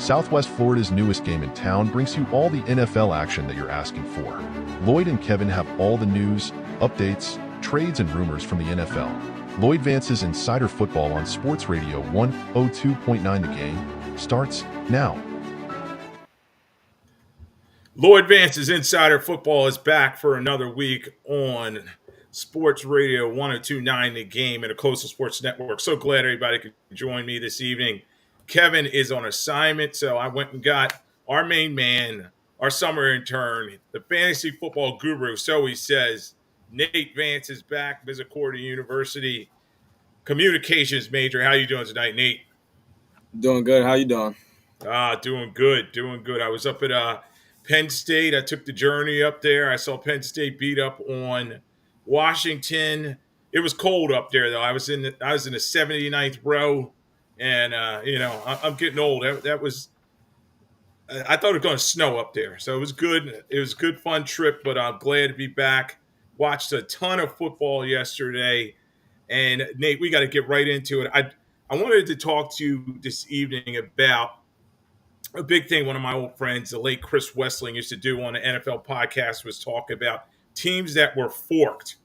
Southwest Florida's newest game in town brings you all the NFL action that you're asking for. Lloyd and Kevin have all the news, updates, trades, and rumors from the NFL. Lloyd Vance's Insider Football on Sports Radio 102.9 The Game starts now. Lloyd Vance's Insider Football is back for another week on Sports Radio 102.9 The Game and the Coastal Sports Network. So glad everybody could join me this evening. Kevin is on assignment, so I went and got our main man, our summer intern, the fantasy football guru, so he says. Nate Vance is back, Misericordia University communications major. How you doing tonight, Nate? Doing good. How you doing? Doing good. I was up at Penn State. I took the journey up there. I saw Penn State beat up on Washington. It was cold up there, though. I was in the 79th row, and I'm getting old. That was. I thought it was going to snow up there, so it was good. It was a good, fun trip, but I'm glad to be back. Watched a ton of football yesterday, and Nate, we got to get right into it. I wanted to talk to you this evening about a big thing one of my old friends, the late Chris Wessling, used to do on the NFL podcast was talk about teams that were forked.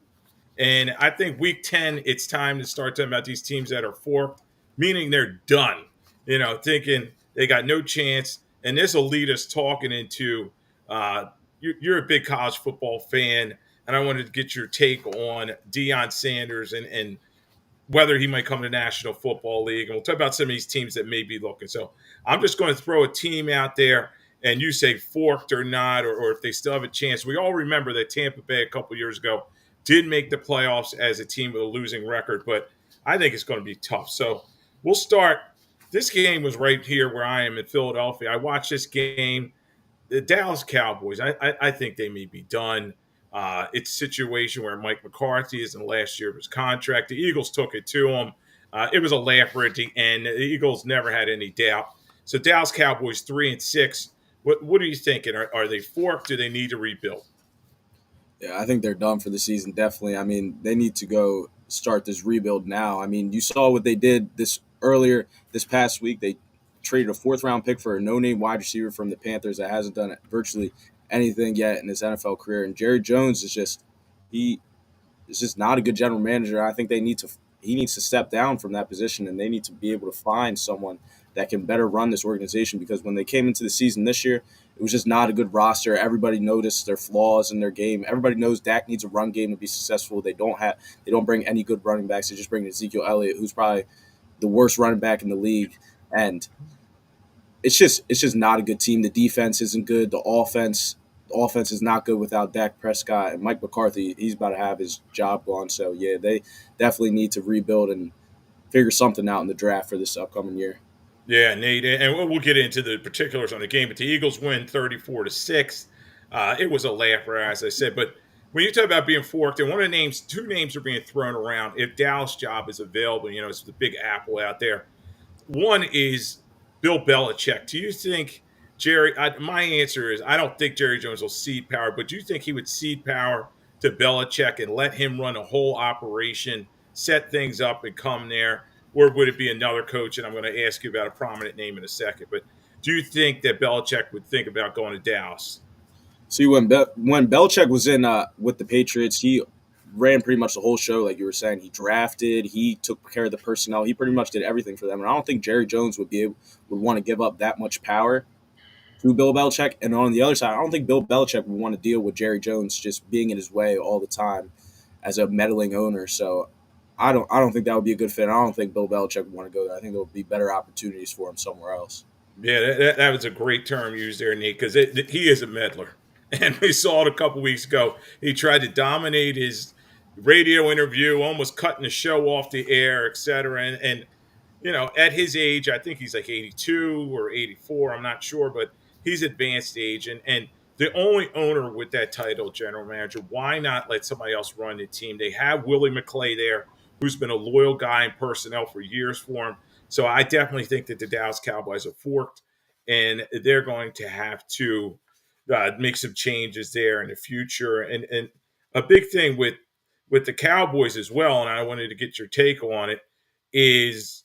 And I think week 10, it's time to start talking about these teams that are forked, meaning they're done, thinking they got no chance. And this will lead us talking into you're a big college football fan, and I wanted to get your take on Deion Sanders and whether he might come to the National Football League. And we'll talk about some of these teams that may be looking. So I'm just going to throw a team out there, and you say forked or not, or if they still have a chance. We all remember that Tampa Bay a couple years ago did make the playoffs as a team with a losing record, but I think it's going to be tough. So we'll start. This game was right here where I am in Philadelphia. I watched this game. The Dallas Cowboys, I think they may be done. It's a situation where Mike McCarthy is in the last year of his contract. The Eagles took it to him. It was a laugher at the end. The Eagles never had any doubt. So Dallas Cowboys 3-6. What are you thinking? Are they forked? Do they need to rebuild? Yeah, I think they're done for the season, definitely. I mean, they need to go start this rebuild now. I mean, you saw what they did this past week. They traded a fourth-round pick for a no-name wide receiver from the Panthers that hasn't done virtually anything yet in his NFL career. And Jerry Jones is just not a good general manager. I think he needs to step down from that position, and they need to be able to find someone that can better run this organization, because when they came into the season this year, it was just not a good roster. Everybody noticed their flaws in their game. Everybody knows Dak needs a run game to be successful. They don't bring any good running backs. They just bring Ezekiel Elliott, who's probably the worst running back in the league. And it's just not a good team. The defense isn't good. The offense is not good without Dak Prescott, and Mike McCarthy. He's about to have his job gone. So yeah, they definitely need to rebuild and figure something out in the draft for this upcoming year. Yeah, Nate, and we'll get into the particulars on the game, but the Eagles win 34-6. It was a laugher, as I said. But when you talk about being forked, and two names are being thrown around. If Dallas' job is available, it's the big apple out there. One is Bill Belichick. Do you think my answer is I don't think Jerry Jones will cede power, but do you think he would cede power to Belichick and let him run a whole operation, set things up, and come there? Or would it be another coach? And I'm going to ask you about a prominent name in a second. But do you think that Belichick would think about going to Dallas? See, when Belichick was in with the Patriots, he ran pretty much the whole show, like you were saying. He drafted, he took care of the personnel, he pretty much did everything for them. And I don't think Jerry Jones would want to give up that much power to Bill Belichick. And on the other side, I don't think Bill Belichick would want to deal with Jerry Jones just being in his way all the time as a meddling owner. So I don't think that would be a good fit. I don't think Bill Belichick would want to go there. I think there would be better opportunities for him somewhere else. Yeah, that was a great term used there, Nick, because he is a meddler. And we saw it a couple weeks ago. He tried to dominate his radio interview, almost cutting the show off the air, et cetera. And at his age, I think he's like 82 or 84, I'm not sure, but he's advanced age. And the only owner with that title, general manager, why not let somebody else run the team? They have Willie McClay there, who's been a loyal guy in personnel for years for him. So I definitely think that the Dallas Cowboys are forked, and they're going to have to make some changes there in the future. And a big thing with the Cowboys as well, and I wanted to get your take on it, is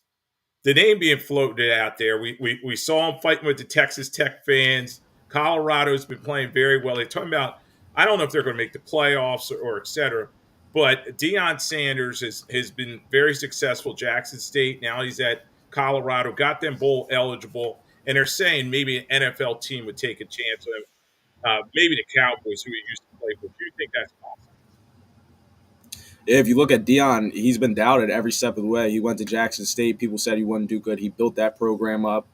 the name being floated out there. We saw him fighting with the Texas Tech fans. Colorado's been playing very well. They're talking about, I don't know if they're going to make the playoffs or et cetera, but Deion Sanders has been very successful. Jackson State, now he's at Colorado, got them bowl eligible, and they're saying maybe an NFL team would take a chance on him. Maybe the Cowboys, who he used to play with. Do you think that's possible? If you look at Dion, he's been doubted every step of the way. He went to Jackson State. People said he wouldn't do good. He built that program up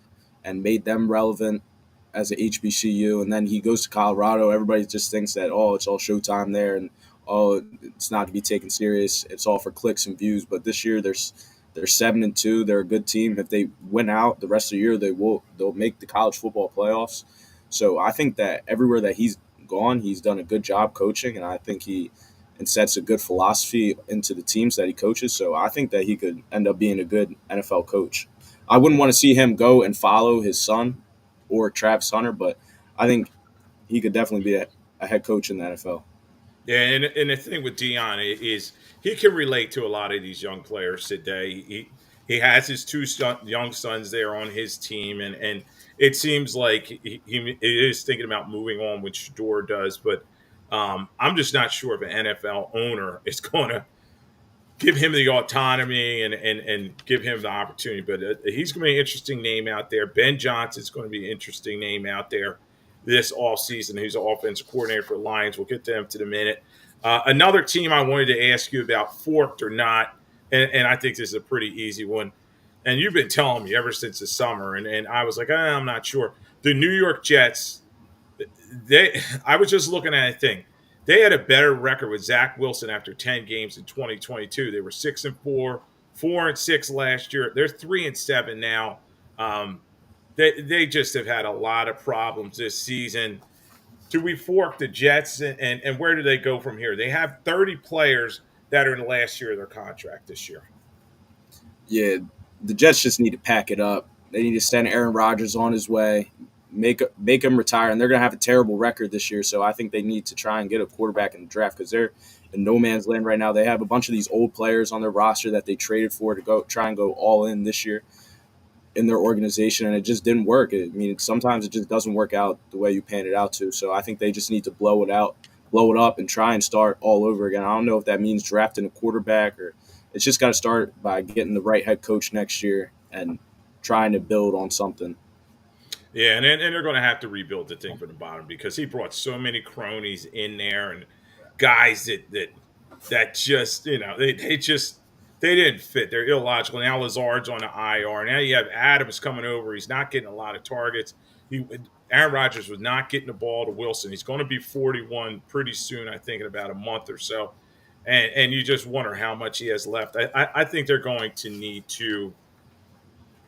and made them relevant as a HBCU. And then he goes to Colorado. Everybody just thinks that, oh, it's all Showtime there, and oh, it's not to be taken serious. It's all for clicks and views. But this year, they're 7-2. They're a good team. If they win out the rest of the year, they'll make the college football playoffs. So I think that everywhere that he's gone, he's done a good job coaching, and I think he and sets a good philosophy into the teams that he coaches. So I think that he could end up being a good NFL coach. I wouldn't want to see him go and follow his son or Travis Hunter, but I think he could definitely be a head coach in the NFL. Yeah, and the thing with Dion is he can relate to a lot of these young players today. He has his two young sons there on his team, and it seems like he is thinking about moving on, which Shador does. But I'm just not sure if an NFL owner is going to give him the autonomy and give him the opportunity. But he's going to be an interesting name out there. Ben Johnson's going to be an interesting name out there this offseason. He's an offensive coordinator for the Lions. We'll get to him in a minute. Another team I wanted to ask you about, forked or not, and I think this is a pretty easy one. And you've been telling me ever since the summer, and I was like, I'm not sure. The New York Jets, I was just looking at a thing. They had a better record with Zach Wilson after 10 games in 2022. They were 6-4, 4-6 last year. They're 3-7 now. They just have had a lot of problems this season. Do we fork the Jets, and where do they go from here? They have 30 players that are in the last year of their contract this year. Yeah, the Jets just need to pack it up. They need to send Aaron Rodgers on his way, make him retire, and they're going to have a terrible record this year. So I think they need to try and get a quarterback in the draft because they're in no man's land right now. They have a bunch of these old players on their roster that they traded for to go try and go all in this year in their organization, and it just didn't work. I mean, sometimes it just doesn't work out the way you pan it out to. So I think they just need to blow it up, and try and start all over again. I don't know if that means drafting a quarterback, or it's just got to start by getting the right head coach next year and trying to build on something. Yeah, and they're going to have to rebuild the thing from the bottom because he brought so many cronies in there and guys that just they didn't fit. They're illogical. Now Lazard's on the IR. Now you have Adams coming over. He's not getting a lot of targets. Aaron Rodgers was not getting the ball to Wilson. He's going to be 41 pretty soon, I think, in about a month or so. And you just wonder how much he has left. I think they're going to need to.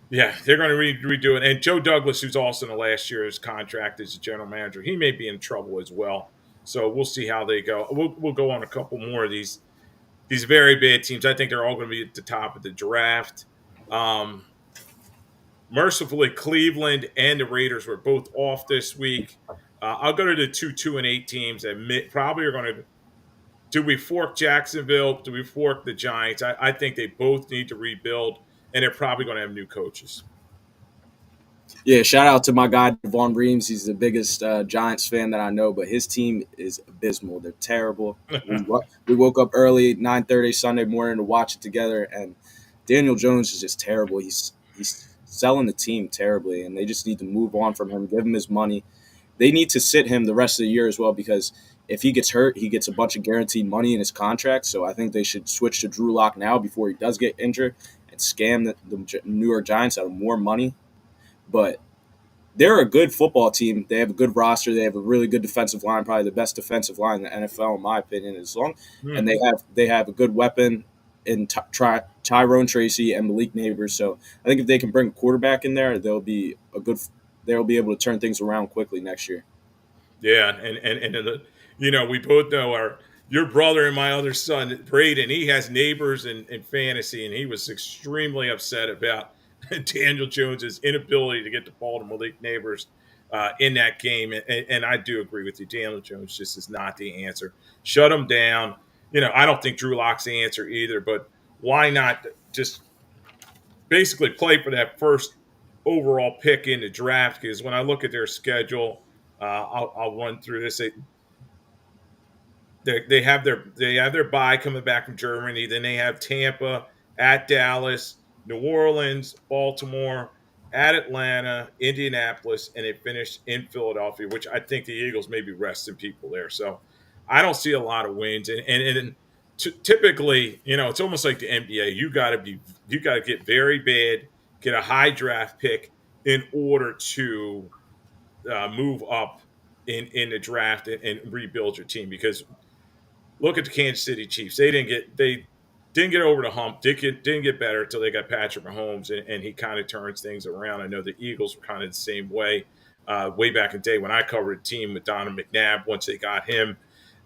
Yeah, they're going to redo it. And Joe Douglas, who's also in the last year of his contract as a general manager, he may be in trouble as well. So we'll see how they go. We'll go on a couple more of these very bad teams. I think they're all going to be at the top of the draft. Mercifully, Cleveland and the Raiders were both off this week. I'll go to the 2-2-8 teams that probably are going to. Do we fork Jacksonville? Do we fork the Giants? I think they both need to rebuild, and they're probably going to have new coaches. Yeah, shout out to my guy, Devon Reams. He's the biggest Giants fan that I know, but his team is abysmal. They're terrible. We woke up early, 9:30 Sunday morning to watch it together, and Daniel Jones is just terrible. He's selling the team terribly, and they just need to move on from him, give him his money. They need to sit him the rest of the year as well because if he gets hurt, he gets a bunch of guaranteed money in his contract. So I think they should switch to Drew Lock now before he does get injured and scam the New York Giants out of more money. But they're a good football team. They have a good roster. They have a really good defensive line, probably the best defensive line in the NFL, in my opinion. And they have a good weapon in Tyrone Tracy and Malik Neighbors. So I think if they can bring a quarterback in there, they'll be able to turn things around quickly next year. Yeah, and we both know your brother and my other son, Braden, he has Neighbors in fantasy, and he was extremely upset about Daniel Jones's inability to get the ball to Malik Neighbors in that game. And I do agree with you. Daniel Jones just is not the answer. Shut him down. I don't think Drew Lock's the answer either, but why not just basically play for that first overall pick in the draft. Because when I look at their schedule, I'll run through this. They have their bye coming back from Germany. Then they have Tampa, at Dallas, New Orleans, Baltimore, at Atlanta, Indianapolis, and they finished in Philadelphia, which I think the Eagles may be resting people there. So I don't see a lot of wins. And typically, it's almost like the NBA. You got to get very bad, get a high draft pick in order to move up in the draft and rebuild your team. Because look at the Kansas City Chiefs. They didn't get over the hump. Didn't get better until they got Patrick Mahomes, and he kind of turns things around. I know the Eagles were kind of the same way way back in the day when I covered a team with Donovan McNabb. Once they got him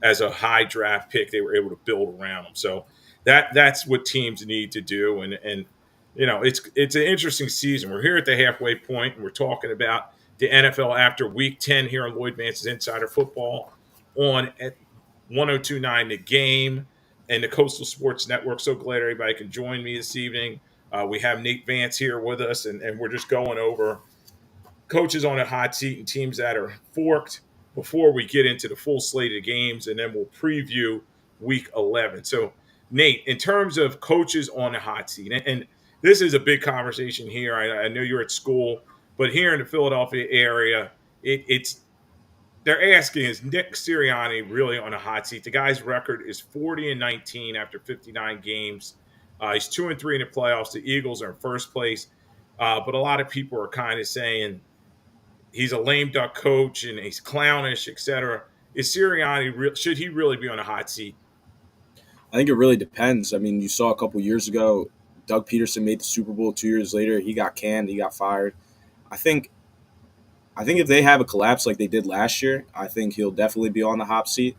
as a high draft pick, they were able to build around him. So that's what teams need to do. And it's an interesting season. We're here at the halfway point, and we're talking about the NFL after Week 10 here on Lloyd Vance's Insider Football on at 1029 The Game and the Coastal Sports Network. So glad everybody can join me this evening. We have Nate Vance here with us, and we're just going over coaches on a hot seat and teams that are forked before we get into the full slate of games, and then we'll preview Week 11. So, Nate, in terms of coaches on the hot seat, and this is a big conversation here. I know you're at school, but here in the Philadelphia area, it's they're asking, is Nick Sirianni really on a hot seat? The guy's record is 40-19 after 59 games. He's 2-3 in the playoffs. The Eagles are in first place. But a lot of people are kind of saying he's a lame duck coach and he's clownish, etc. Is Sirianni, should he really be on a hot seat? I think it really depends. I mean, you saw a couple years ago, Doug Peterson made the Super Bowl. 2 years later, he got canned. He got fired. I think if they have a collapse like they did last year, I think he'll definitely be on the hot seat.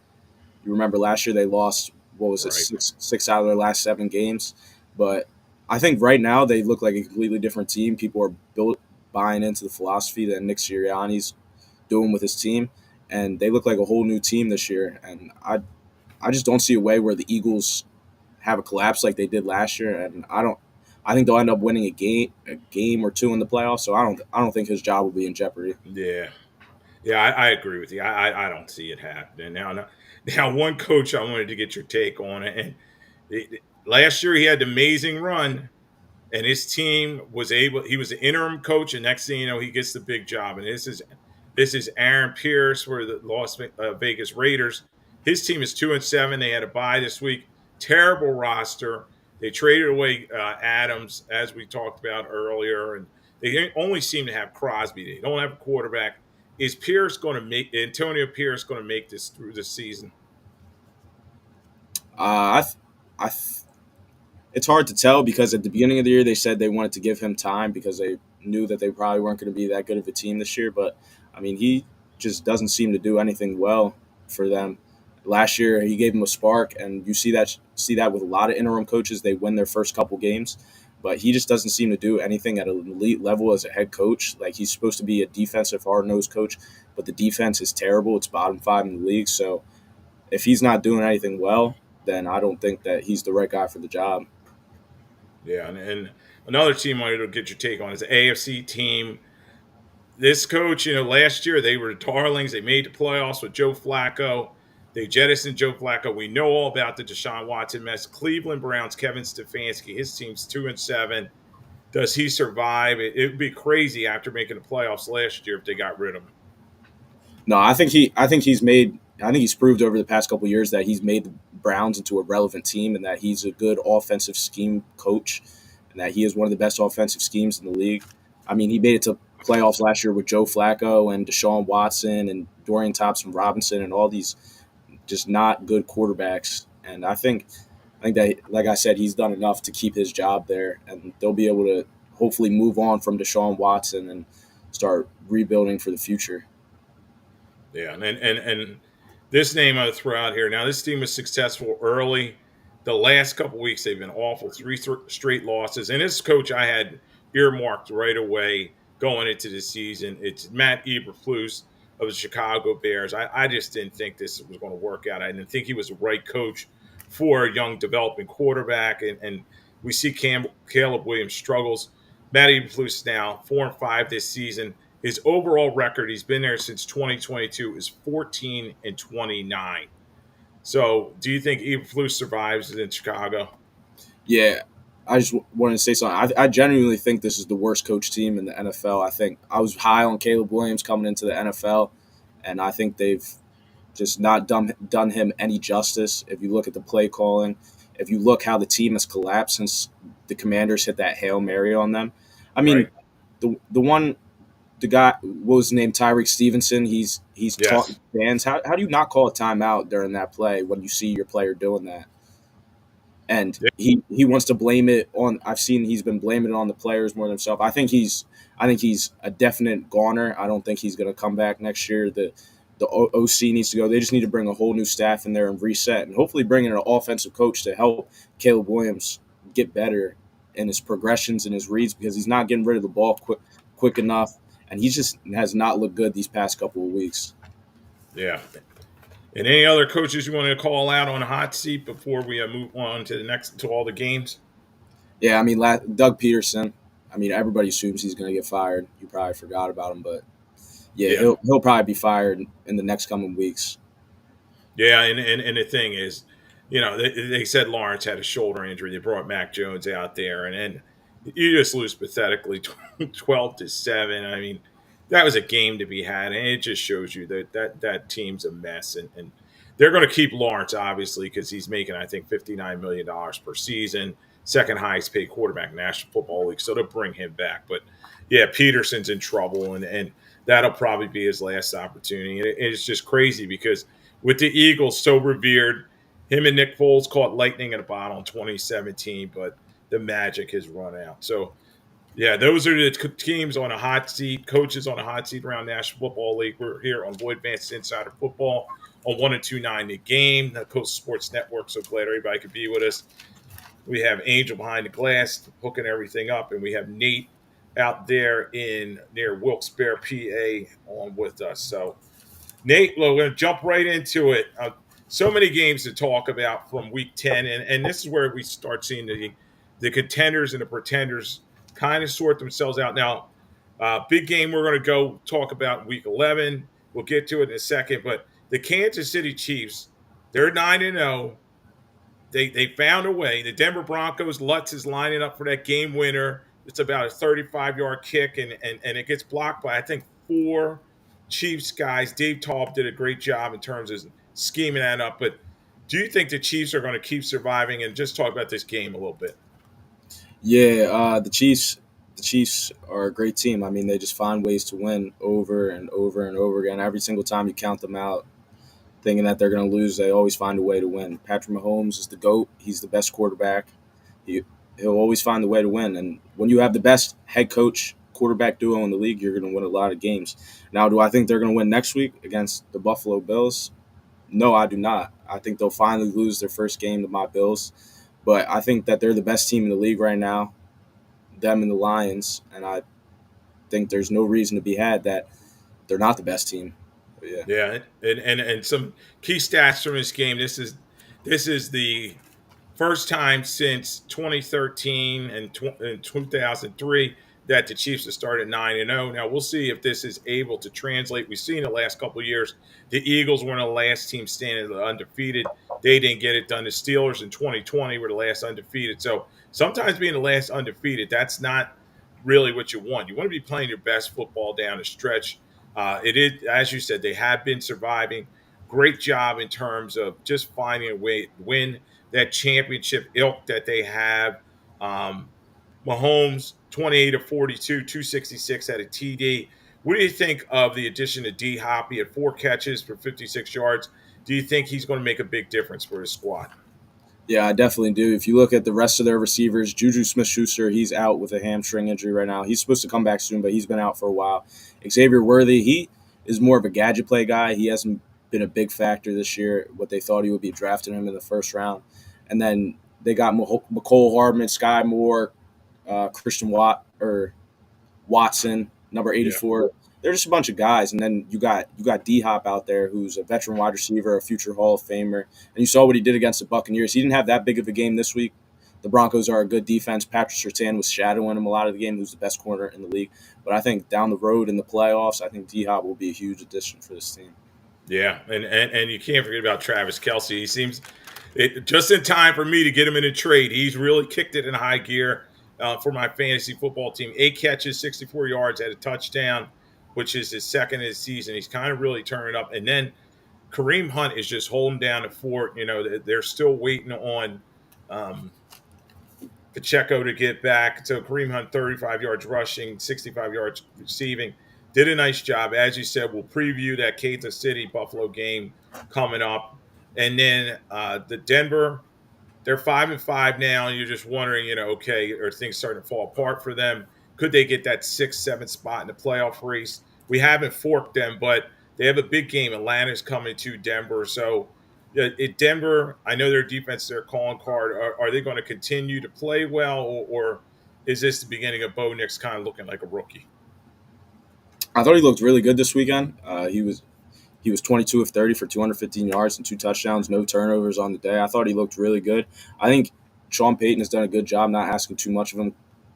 You remember last year they lost, what was it, Right. six out of their last 7 games. But I think right now they look like a completely different team. People are buying into the philosophy that Nick Sirianni's doing with his team, and they look like a whole new team this year. And I just don't see a way where the Eagles have a collapse like they did last year. And I think they'll end up winning a game or two in the playoffs. So I don't think his job will be in jeopardy. Yeah. Yeah, I agree with you. I don't see it happening. Now, one coach I wanted to get your take on it. And last year he had an amazing run, and his team was able. He was the interim coach, and next thing you know, he gets the big job. And this is Aaron Pierce for the Las Vegas Raiders. His team is 2-7. They had a bye this week. Terrible roster. They traded away Adams, as we talked about earlier, and they only seem to have Crosby. They don't have a quarterback. Is Antonio Pierce going to make this through the season? Uh, I It's hard to tell because at the beginning of the year they said they wanted to give him time because they knew that they probably weren't going to be that good of a team this year. But I mean, he just doesn't seem to do anything well for them. Last year he gave them a spark, and you see that with a lot of interim coaches. They win their first couple games, but he just doesn't seem to do anything at an elite level as a head coach. Like, he's supposed to be a defensive hard-nosed coach, but the defense is terrible. It's bottom 5 in the league. So if he's not doing anything well, then I don't think that he's the right guy for the job. Yeah, and another team I wanted to get your take on is the AFC team. This coach, last year they were the darlings. They made the playoffs with Joe Flacco. They jettisoned Joe Flacco. We know all about the Deshaun Watson mess. Cleveland Browns, Kevin Stefanski, his team's 2-7. Does he survive? It would be crazy after making the playoffs last year if they got rid of him. No, I think he's proved over the past couple of years that he's made the Browns into a relevant team and that he's a good offensive scheme coach and that he is one of the best offensive schemes in the league. I mean, he made it to playoffs last year with Joe Flacco and Deshaun Watson and Dorian Thompson-Robinson and all these just not good quarterbacks. And I think that, like I said, he's done enough to keep his job there, and they'll be able to hopefully move on from Deshaun Watson and start rebuilding for the future. Yeah, and this name I throw out here. Now, this team was successful early. The last couple weeks, they've been awful. 3 straight losses. And this coach I had earmarked right away going into the season. It's Matt Eberflus of the Chicago Bears. I just didn't think this was going to work out. I didn't think he was the right coach for a young developing quarterback. And we see Caleb Williams struggles. Matt Eberflus now 4-5 this season. His overall record, he's been there since 2022, is 14-29. So, do you think Eberflus survives in Chicago? Yeah, I just wanted to say something. I genuinely think this is the worst coach team in the NFL. I think I was high on Caleb Williams coming into the NFL, and I think they've just not done him any justice. If you look at the play calling, if you look how the team has collapsed since the Commanders hit that Hail Mary on them. I mean, Right. the guy, what was his name, Tyreek Stevenson. He's taught Yes. fans how do you not call a timeout during that play when you see your player doing that? And Yeah. he wants to blame it on. I've seen he's been blaming it on the players more than himself. I think he's a definite goner. I don't think he's going to come back next year. The OC needs to go. They just need to bring a whole new staff in there and reset, and hopefully bring in an offensive coach to help Caleb Williams get better in his progressions and his reads, because he's not getting rid of the ball quick enough, and he just has not looked good these past couple of weeks. Yeah. And any other coaches you want to call out on the hot seat before we move on to the next to all the games? Yeah, I mean, Doug Peterson. I mean, everybody assumes he's going to get fired. You probably forgot about him, but yeah, Yeah. he'll probably be fired in the next coming weeks. Yeah, and the thing is, they said Lawrence had a shoulder injury. They brought Mac Jones out there, and then you just lose pathetically 12-7. I mean, that was a game to be had, and it just shows you that team's a mess. And they're going to keep Lawrence, obviously, because he's making, I think, $59 million per season, second highest paid quarterback in the National Football League. So they'll bring him back. But, yeah, Peterson's in trouble, and that'll probably be his last opportunity. And it's just crazy because with the Eagles so revered, him and Nick Foles caught lightning in a bottle in 2017, but the magic has run out. So, yeah, those are the teams on a hot seat, coaches on a hot seat around National Football League. We're here on Lloyd Vance Insider Football on 102.9 The Game, the Coast Sports Network. So glad everybody could be with us. We have Angel behind the glass hooking everything up, and we have Nate out there near Wilkes-Barre, PA, on with us. So, Nate, we're going to jump right into it. So many games to talk about from Week 10, and this is where we start seeing the contenders and the pretenders kind of sort themselves out. Now, big game we're going to go talk about Week 11. We'll get to it in a second, but the Kansas City Chiefs, they're 9-0. They found a way. The Denver Broncos, Lutz is lining up for that game winner. It's about a 35-yard kick, and it gets blocked by, I think, 4 Chiefs guys. Dave Taub did a great job in terms of scheming that up. But do you think the Chiefs are going to keep surviving? And just talk about this game a little bit. Yeah, the Chiefs are a great team. I mean, they just find ways to win over and over and over again. Every single time you count them out, thinking that they're going to lose, they always find a way to win. Patrick Mahomes is the GOAT. He's the best quarterback. He'll always find a way to win. And when you have the best head coach quarterback duo in the league, you're going to win a lot of games. Now, do I think they're going to win next week against the Buffalo Bills? No, I do not. I think they'll finally lose their first game to my Bills. But I think that they're the best team in the league right now, them and the Lions. And I think there's no reason to be had that they're not the best team. But yeah. Yeah, and some key stats from this game. This is the first time since 2013 and 2003 that the Chiefs have started 9-0. Now we'll see if this is able to translate. We've seen the last couple of years the Eagles were the last team standing undefeated. They didn't get it done. The Steelers in 2020 were the last undefeated. So sometimes being the last undefeated, that's not really what you want. You want to be playing your best football down the stretch. It is, as you said, they have been surviving. Great job in terms of just finding a way to win that championship ilk that they have. Mahomes, 28 of 42, 266 at a TD. What do you think of the addition of D Hop? He had 4 catches for 56 yards. Do you think he's going to make a big difference for his squad? Yeah, I definitely do. If you look at the rest of their receivers, Juju Smith-Schuster, he's out with a hamstring injury right now. He's supposed to come back soon, but he's been out for a while. Xavier Worthy, he is more of a gadget play guy. He hasn't been a big factor this year. What they thought he would be drafting him in the first round. And then they got McCole Hardman, Sky Moore, Christian Watson, number 84. Yeah. They're just a bunch of guys, and then you got D Hop out there, who's a veteran wide receiver, a future Hall of Famer, and you saw what he did against the Buccaneers. He didn't have that big of a game this week, the Broncos are a good defense. Patrick Surtain was shadowing him a lot of the game, who's the best corner in the league. But I think down the road in the playoffs, I think D-Hop will be a huge addition for this team. Yeah, and you can't forget about Travis Kelce. He seems just in time for me to get him in a trade. He's really kicked it in high gear for my fantasy football team. 8 catches, 64 yards, had a touchdown, which is his second of the season. He's kind of really turning up. And then Kareem Hunt is just holding down the fort. You know, they're still waiting on Pacheco to get back. So Kareem Hunt, 35 yards rushing, 65 yards receiving. Did a nice job. As you said, we'll preview that Kansas City Buffalo game coming up. And then the Denver, they're 5-5 now. And you're just wondering, you know, okay, are things starting to fall apart for them? Could they get that 6-7 spot in the playoff race? We haven't forked them, but they have a big game. Atlanta's coming to Denver. So Denver, I know their defense is their calling card. Are they going to continue to play well, or is this the beginning of Bo Nix kind of looking like a rookie? I thought he looked really good this weekend. He was 22 of 30 for 215 yards and 2 touchdowns, no turnovers on the day. I thought he looked really good. I think Sean Payton has done a good job not asking too much of him,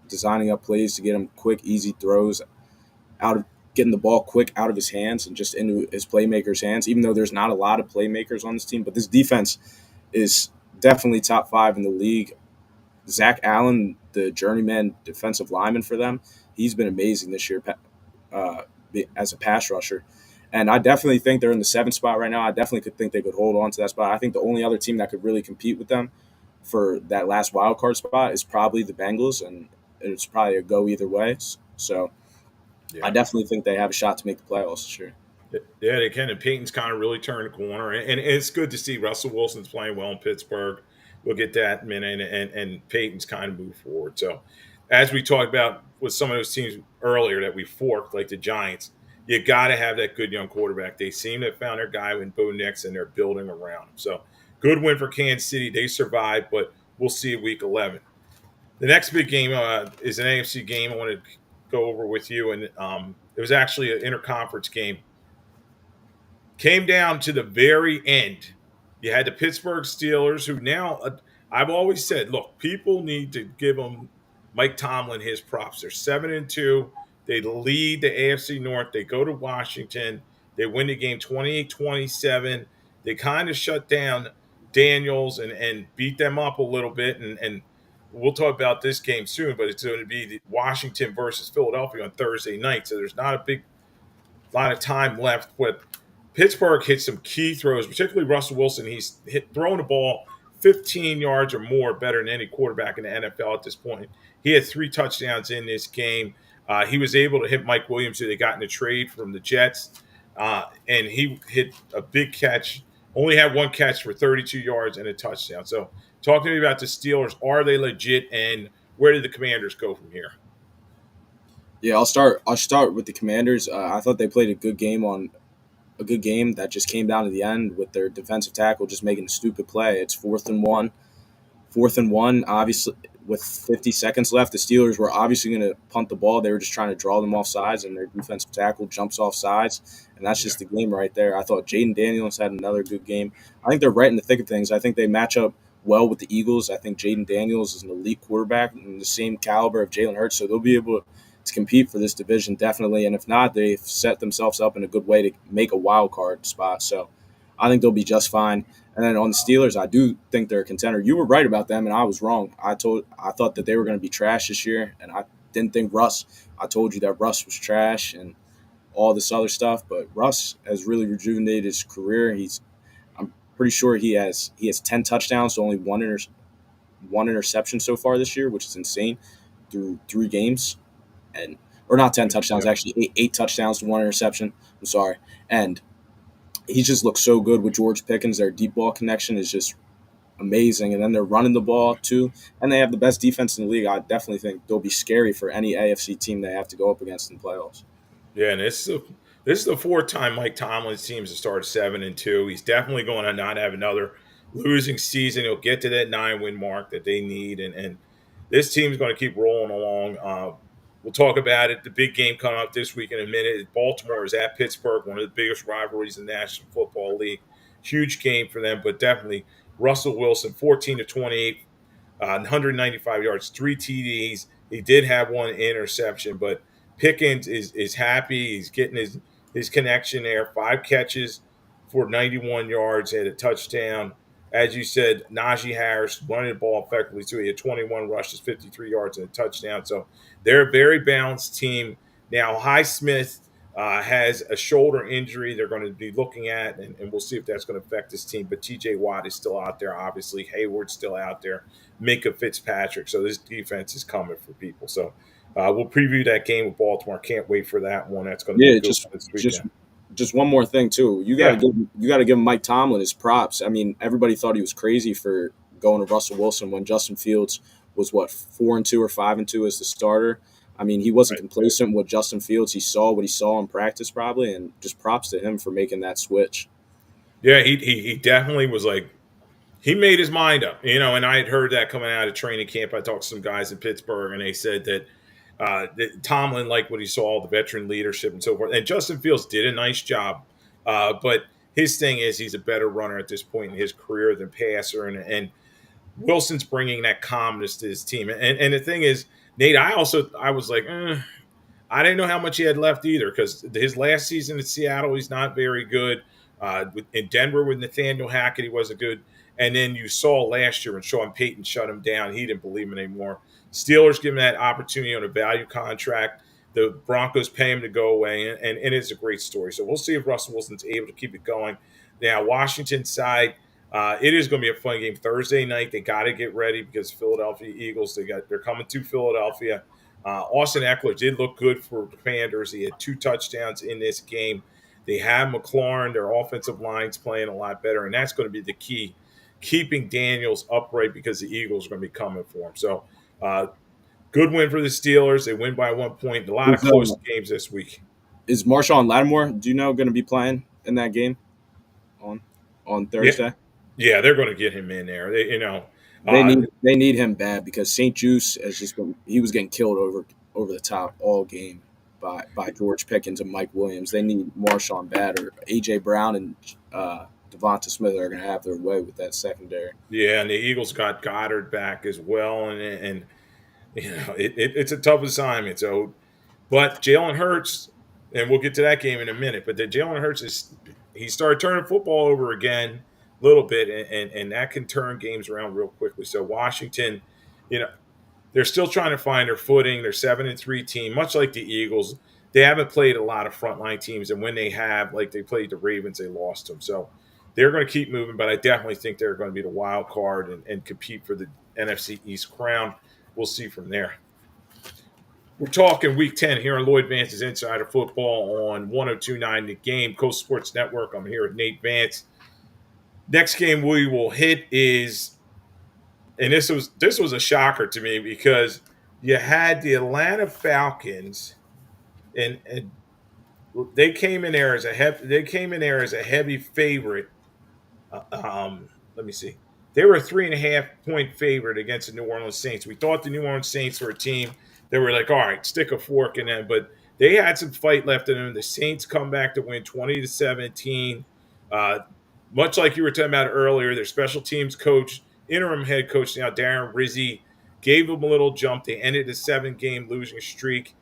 designing up plays to get him quick, easy throws, out of getting the ball quick out of his hands and just into his playmakers' hands, even though there's not a lot of playmakers on this team. But this defense is definitely top 5 in the league. Zach Allen, the journeyman defensive lineman for them, he's been amazing this year as a pass rusher. And I definitely think they're in the 7th spot right now. I definitely could think they could hold on to that spot. I think the only other team that could really compete with them for that last wild card spot is probably the Bengals, and it's probably a go either way. So Yeah. I definitely think they have a shot to make the playoffs this year. Yeah, they can. And Peyton's kind of really turned the corner. And it's good to see Russell Wilson's playing well in Pittsburgh. We'll get that in a minute. And Peyton's kind of moved forward. So, as we talked about with some of those teams earlier that we forked, like the Giants, you got to have that good young quarterback. They seem to have found their guy in Bo Nix, and they're building around him. So, good win for Kansas City. They survived, but we'll see week 11. The next big game is an AFC game I want to go over with you. And it was actually an interconference game. Came down to the very end. You had the Pittsburgh Steelers, who now I've always said, look, people need to give them Mike Tomlin his props. They're 7-2. They lead the AFC North. They go to Washington. They win the game 28-27. They kind of shut down Daniels and beat them up a little bit. And we'll talk about this game soon, but it's going to be the Washington versus Philadelphia on Thursday night. So there's not a lot of time left, but Pittsburgh hit some key throws, particularly Russell Wilson. He's throwing the ball 15 yards or more better than any quarterback in the NFL at this point. He had 3 touchdowns in this game. He was able to hit Mike Williams, who they got in a trade from the Jets, and he hit a big catch. Only had 1 catch for 32 yards and a touchdown. So talk to me about the Steelers. Are they legit, and where did the Commanders go from here? Yeah, I'll start with the Commanders. I thought they played a good game that just came down to the end with their defensive tackle just making a stupid play. It's 4th and 1. 4th and 1, obviously, with 50 seconds left, the Steelers were obviously going to punt the ball. They were just trying to draw them off sides, and their defensive tackle jumps off sides, and that's just the game right there. I thought Jaden Daniels had another good game. I think they're right in the thick of things. I think they match up well with the Eagles. I think Jaden Daniels is an elite quarterback and the same caliber of Jalen Hurts, so they'll be able to compete for this division definitely. And if not, they've set themselves up in a good way to make a wild card spot. So I think they'll be just fine. And then on the Steelers, I do think they're a contender. You were right about them, and I was wrong. I thought that they were going to be trash this year, and I didn't think Russ. I told you that Russ was trash and all this other stuff, but Russ has really rejuvenated his career. I'm pretty sure he has 10 touchdowns, so only one interception so far this year, which is insane through 3 games. Or not 10 touchdowns, actually 8 touchdowns to 1 interception. I'm sorry. And he just looks so good with George Pickens. Their deep ball connection is just amazing. And then they're running the ball too. And they have the best defense in the league. I definitely think they'll be scary for any AFC team they have to go up against in the playoffs. Yeah, and this is the 4th time Mike Tomlin's teams have started 7-2. He's definitely going to not have another losing season. He'll get to that 9-win mark that they need. And this team's going to keep rolling along. We'll talk about it. The big game coming up this week in a minute. Baltimore is at Pittsburgh, one of the biggest rivalries in the National Football League. Huge game for them, but definitely Russell Wilson, 14-28 195 yards, 3 TDs. He did have one interception, but Pickens is happy. He's getting his connection there. 5 catches for 91 yards and a touchdown. As you said, Najee Harris running the ball effectively too. He had 21 rushes, 53 yards, and a touchdown. So they're a very balanced team. Now, Highsmith has a shoulder injury they're going to be looking at, and we'll see if that's going to affect this team. But TJ Watt is still out there, obviously. Hayward's still out there. Minka Fitzpatrick. So this defense is coming for people. So we'll preview that game with Baltimore. Can't wait for that one. That's going to be a good one this weekend. Just one more thing too. You gotta give Mike Tomlin his props. I mean, everybody thought he was crazy for going to Russell Wilson when Justin Fields was 4-2 or 5-2 as the starter. I mean, he wasn't complacent with Justin Fields. He saw what he saw in practice probably, and just props to him for making that switch. Yeah, he definitely was like, he made his mind up, and I had heard that coming out of training camp. I talked to some guys in Pittsburgh, and they said that Tomlin liked what he saw, the veteran leadership and so forth. And Justin Fields did a nice job. But his thing is he's a better runner at this point in his career than passer. And Wilson's bringing that calmness to his team. And the thing is, Nate, I was like, I didn't know how much he had left either, because his last season in Seattle, he's not very good. In Denver with Nathaniel Hackett, he wasn't good. And then you saw last year when Sean Payton shut him down, he didn't believe him anymore. Steelers give him that opportunity on a value contract. The Broncos pay him to go away, and it's a great story. So we'll see if Russell Wilson's able to keep it going. Now, Washington side, it is going to be a fun game Thursday night. They got to get ready because Philadelphia Eagles, they're coming to Philadelphia. Austin Eckler did look good for the Commanders. He had 2 touchdowns in this game. They have McLaurin. Their offensive line's playing a lot better, and that's going to be the key, keeping Daniels upright, because the Eagles are going to be coming for him. So good win for the Steelers. They win by 1 point. A lot of close games this week. Is Marshawn Lattimore, do you know, going to be playing in that game on Thursday? Yeah, they're going to get him in there. They need him bad, because St. Juice he was getting killed over the top all game by George Pickens and Mike Williams. They need Marshawn bad, or A.J. Brown and Devonta Smith are going to have their way with that secondary. Yeah, and the Eagles got Goddard back as well, and it's a tough assignment. So, but Jalen Hurts, and we'll get to that game in a minute. But Jalen Hurts he started turning football over again a little bit, and that can turn games around real quickly. So Washington, they're still trying to find their footing. They're 7-3 team, much like the Eagles. They haven't played a lot of frontline teams, and when they have, like they played the Ravens, they lost them. So they're going to keep moving, but I definitely think they're going to be the wild card and compete for the NFC East crown. We'll see from there. We're talking Week 10 here on Lloyd Vance's Insider Football on 102.9 The Game, Coast Sports Network. I'm here with Nate Vance. Next game we will hit is, and this was a shocker to me, because you had the Atlanta Falcons, and they came in there as a heavy favorite. Let me see. They were a 3.5-point favorite against the New Orleans Saints. We thought the New Orleans Saints were a team that were like, all right, stick a fork in them, but they had some fight left in them. The Saints come back to win 20-17. Much like you were talking about earlier, their special teams coach, interim head coach now, Darren Rizzi, gave them a little jump. They ended a 7-game losing streak.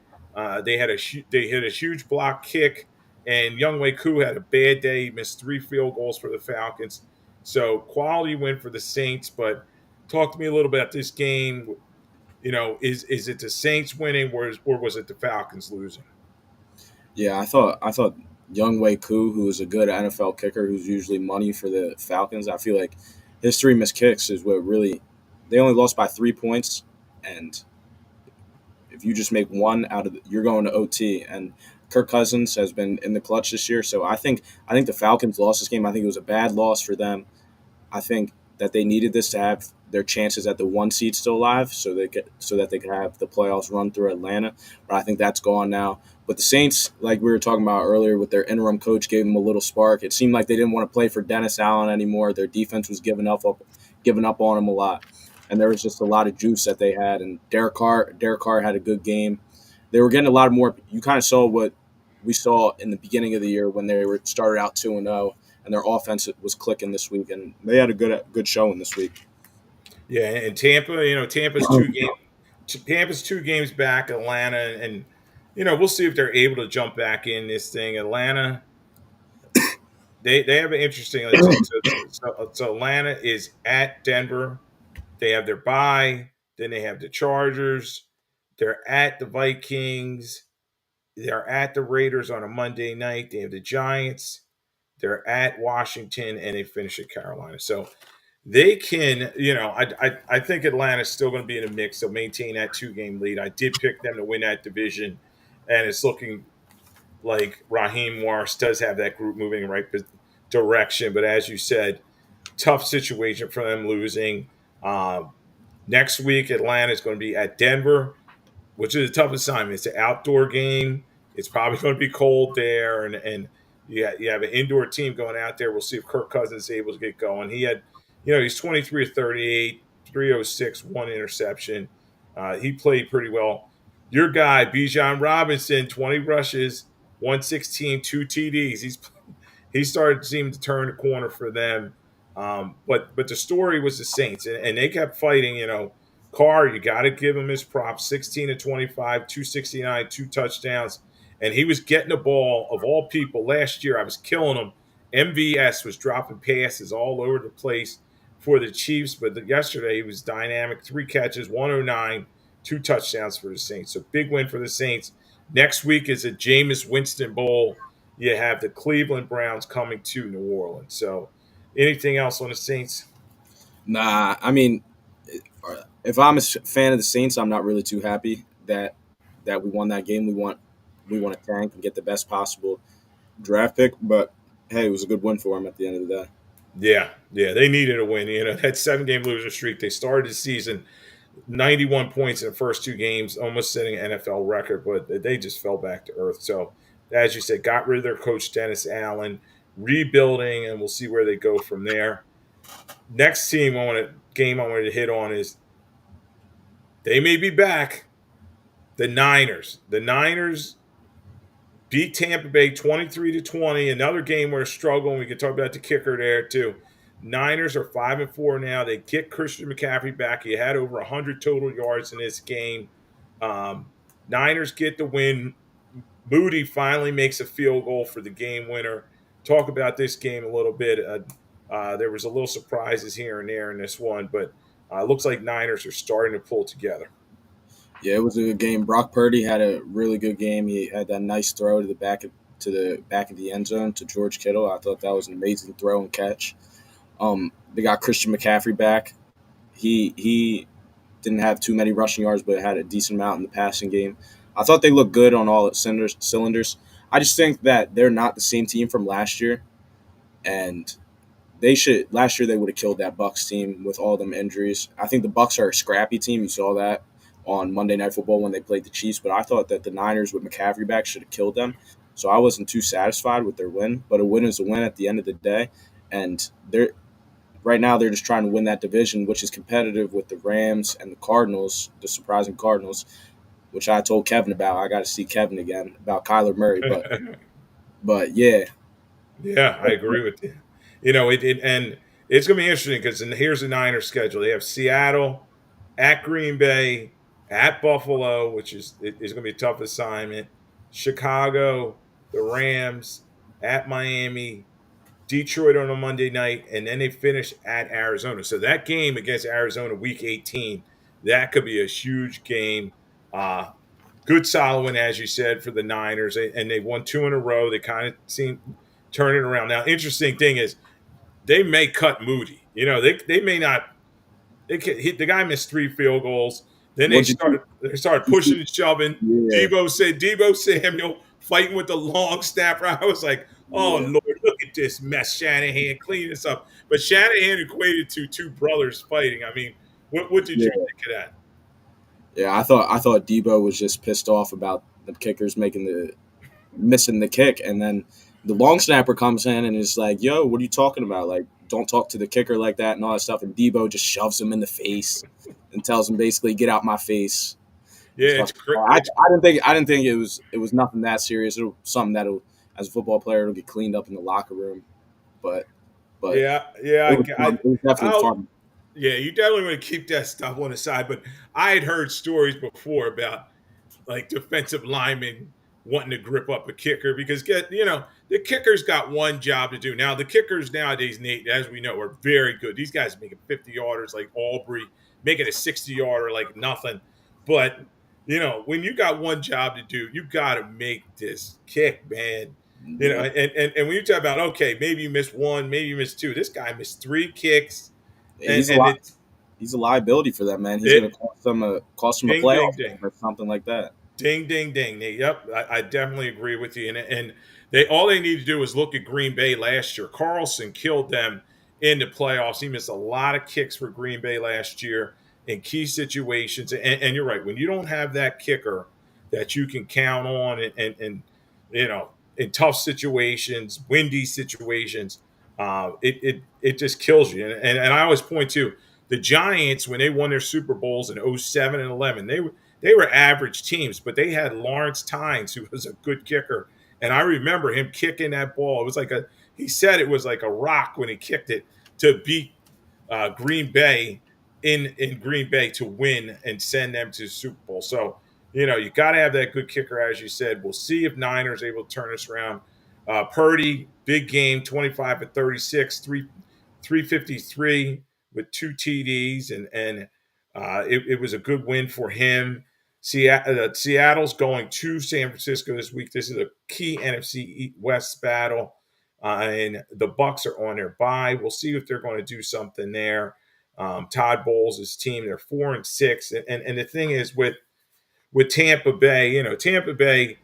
They hit a huge block kick, and Younghoe Koo had a bad day. He missed 3 field goals for the Falcons. So quality win for the Saints. But talk to me a little bit about this game. Is it the Saints winning, or was it the Falcons losing? Yeah, I thought Younghoe Koo, who is a good NFL kicker, who's usually money for the Falcons, I feel like his 3 missed kicks is what really – they only lost by 3 points, and if you just make one out of you're going to OT. And Kirk Cousins has been in the clutch this year, so I think the Falcons lost this game. I think it was a bad loss for them. I think that they needed this to have their chances at the 1 seed still alive, so that they could have the playoffs run through Atlanta. But I think that's gone now. But the Saints, like we were talking about earlier, with their interim coach, gave them a little spark. It seemed like they didn't want to play for Dennis Allen anymore. Their defense was giving up on them a lot, and there was just a lot of juice that they had. And Derek Carr had a good game. They were getting a lot more. You kind of saw what we saw in the beginning of the year when they were started out 2-0, and their offense was clicking this week, and they had a good showing this week. Yeah, and Tampa, Tampa's 2 games back. Atlanta, and we'll see if they're able to jump back in this thing. Atlanta, they have an interesting. So Atlanta is at Denver. They have their bye. Then they have the Chargers. They're at the Vikings. They're at the Raiders on a Monday night. They have the Giants. They're at Washington, and they finish at Carolina. So they can, I think Atlanta's still going to be in the mix. They'll maintain that 2 game lead. I did pick them to win that division, and it's looking like Raheem Morris does have that group moving in the right direction. But as you said, tough situation for them losing. Next week, Atlanta is going to be at Denver, which is a tough assignment. It's an outdoor game. It's probably going to be cold there, and you have an indoor team going out there. We'll see if Kirk Cousins is able to get going. He's 23 of 38, 306, 1 interception. He played pretty well. Your guy, Bijan Robinson, 20 rushes, 116, 2 TDs. He started to seem to turn the corner for them. But the story was the Saints, and they kept fighting. Carr, you got to give him his props. 16 to 25, 269, 2 touchdowns, and he was getting the ball. Of all people, last year I was killing him. MVS was dropping passes all over the place for the Chiefs, but yesterday he was dynamic. 3 catches, 109, 2 touchdowns for the Saints. So big win for the Saints. Next week is a Jameis Winston Bowl. You have the Cleveland Browns coming to New Orleans. So anything else on the Saints? Nah, I mean, if I'm a fan of the Saints, I'm not really too happy that we won that game. We want to tank and get the best possible draft pick, but hey, it was a good win for them at the end of the day. Yeah, they needed a win. That 7 game losing streak. They started the season 91 points in the first 2 games, almost setting an NFL record, but they just fell back to earth. So, as you said, got rid of their coach Dennis Allen, rebuilding, and we'll see where they go from there. Next game I wanted to hit on is they may be back. The Niners. The Niners beat Tampa Bay 23 to 20. Another game where they're struggling. We can talk about the kicker there too. Niners are 5-4 now. They get Christian McCaffrey back. He had over 100 total yards in this game. Niners get the win. Moody finally makes a field goal for the game winner. Talk about this game a little bit. There was a little surprises here and there in this one, but it looks like Niners are starting to pull together. Yeah, it was a good game. Brock Purdy had a really good game. He had that nice throw to the back of the end zone to George Kittle. I thought that was an amazing throw and catch. They got Christian McCaffrey back. He didn't have too many rushing yards, but had a decent amount in the passing game. I thought they looked good on all cylinders. I just think that they're not the same team from last year, and last year they would have killed that Bucs team with all them injuries. I think the Bucs are a scrappy team. You saw that on Monday Night Football when they played the Chiefs, but I thought that the Niners with McCaffrey back should have killed them. So I wasn't too satisfied with their win, but a win is a win at the end of the day. And right now they're just trying to win that division, which is competitive with the Rams and the Cardinals, the surprising Cardinals, which I told Kevin about. I got to see Kevin again about Kyler Murray, but yeah. Yeah, I agree with you. And it's going to be interesting because here's the Niners schedule. They have Seattle, at Green Bay, at Buffalo, which is going to be a tough assignment, Chicago, the Rams, at Miami, Detroit on a Monday night, and then they finish at Arizona. So that game against Arizona, Week 18, that could be a huge game. Good solid win, as you said, for the Niners, and they won 2 in a row. They kind of seem turning around. Now, interesting thing is they may cut Moody. They may not. The guy missed 3 field goals. Then they started pushing and shoving. Yeah. Debo Samuel fighting with the long snapper. I was like, oh, Yeah. Lord, look at this mess. Shanahan, clean this up. But Shanahan equated to 2 brothers fighting. I mean, what did you think of that? Yeah, I thought Debo was just pissed off about the kickers missing the kick, and then the long snapper comes in and is like, "Yo, what are you talking about? Like, don't talk to the kicker like that," and all that stuff. And Debo just shoves him in the face and tells him basically, "Get out my face." Yeah, it's great. I didn't think it was nothing that serious. It was something that as a football player it'll get cleaned up in the locker room. But yeah, it was definitely fun. Yeah, you definitely want to keep that stuff on the side. But I had heard stories before about like defensive linemen wanting to grip up a kicker because the kicker's got one job to do. Now the kickers nowadays, Nate, as we know, are very good. These guys making 50 yarders like Aubrey, making a 60 yarder like nothing. But when you got one job to do, you got to make this kick, man. Yeah, And when you talk about okay, maybe you missed one, maybe you missed two. This guy missed three kicks, and he's a and lot. it's He's a liability for them, man. He's going to it cost them a ding ding playoff ding. game or something like that. Ding, ding, ding. Yep, I definitely agree with you. And they all they need to do is look at Green Bay last year. Carlson killed them in the playoffs. He missed a lot of kicks for Green Bay last year in key situations. And you're right. When you don't have that kicker that you can count on and in tough situations, windy situations, it just kills you. And I always point to the Giants when they won their Super Bowls in '07 and 11. They were average teams, but they had Lawrence Tynes, who was a good kicker. And I remember him kicking that ball. It was like he said it was like a rock when he kicked it to beat Green Bay in Green Bay to win and send them to the Super Bowl. So, you got to have that good kicker, as you said. We'll see if Niners able to turn this around. Purdy, big game, 25 at 36, 353 with two TDs, and it was a good win for him. Seattle's going to San Francisco this week. This is a key NFC West battle, and the Bucks are on their bye. We'll see if they're going to do something there. Todd Bowles' team, they're 4-6, and the thing is with Tampa Bay, Tampa Bay,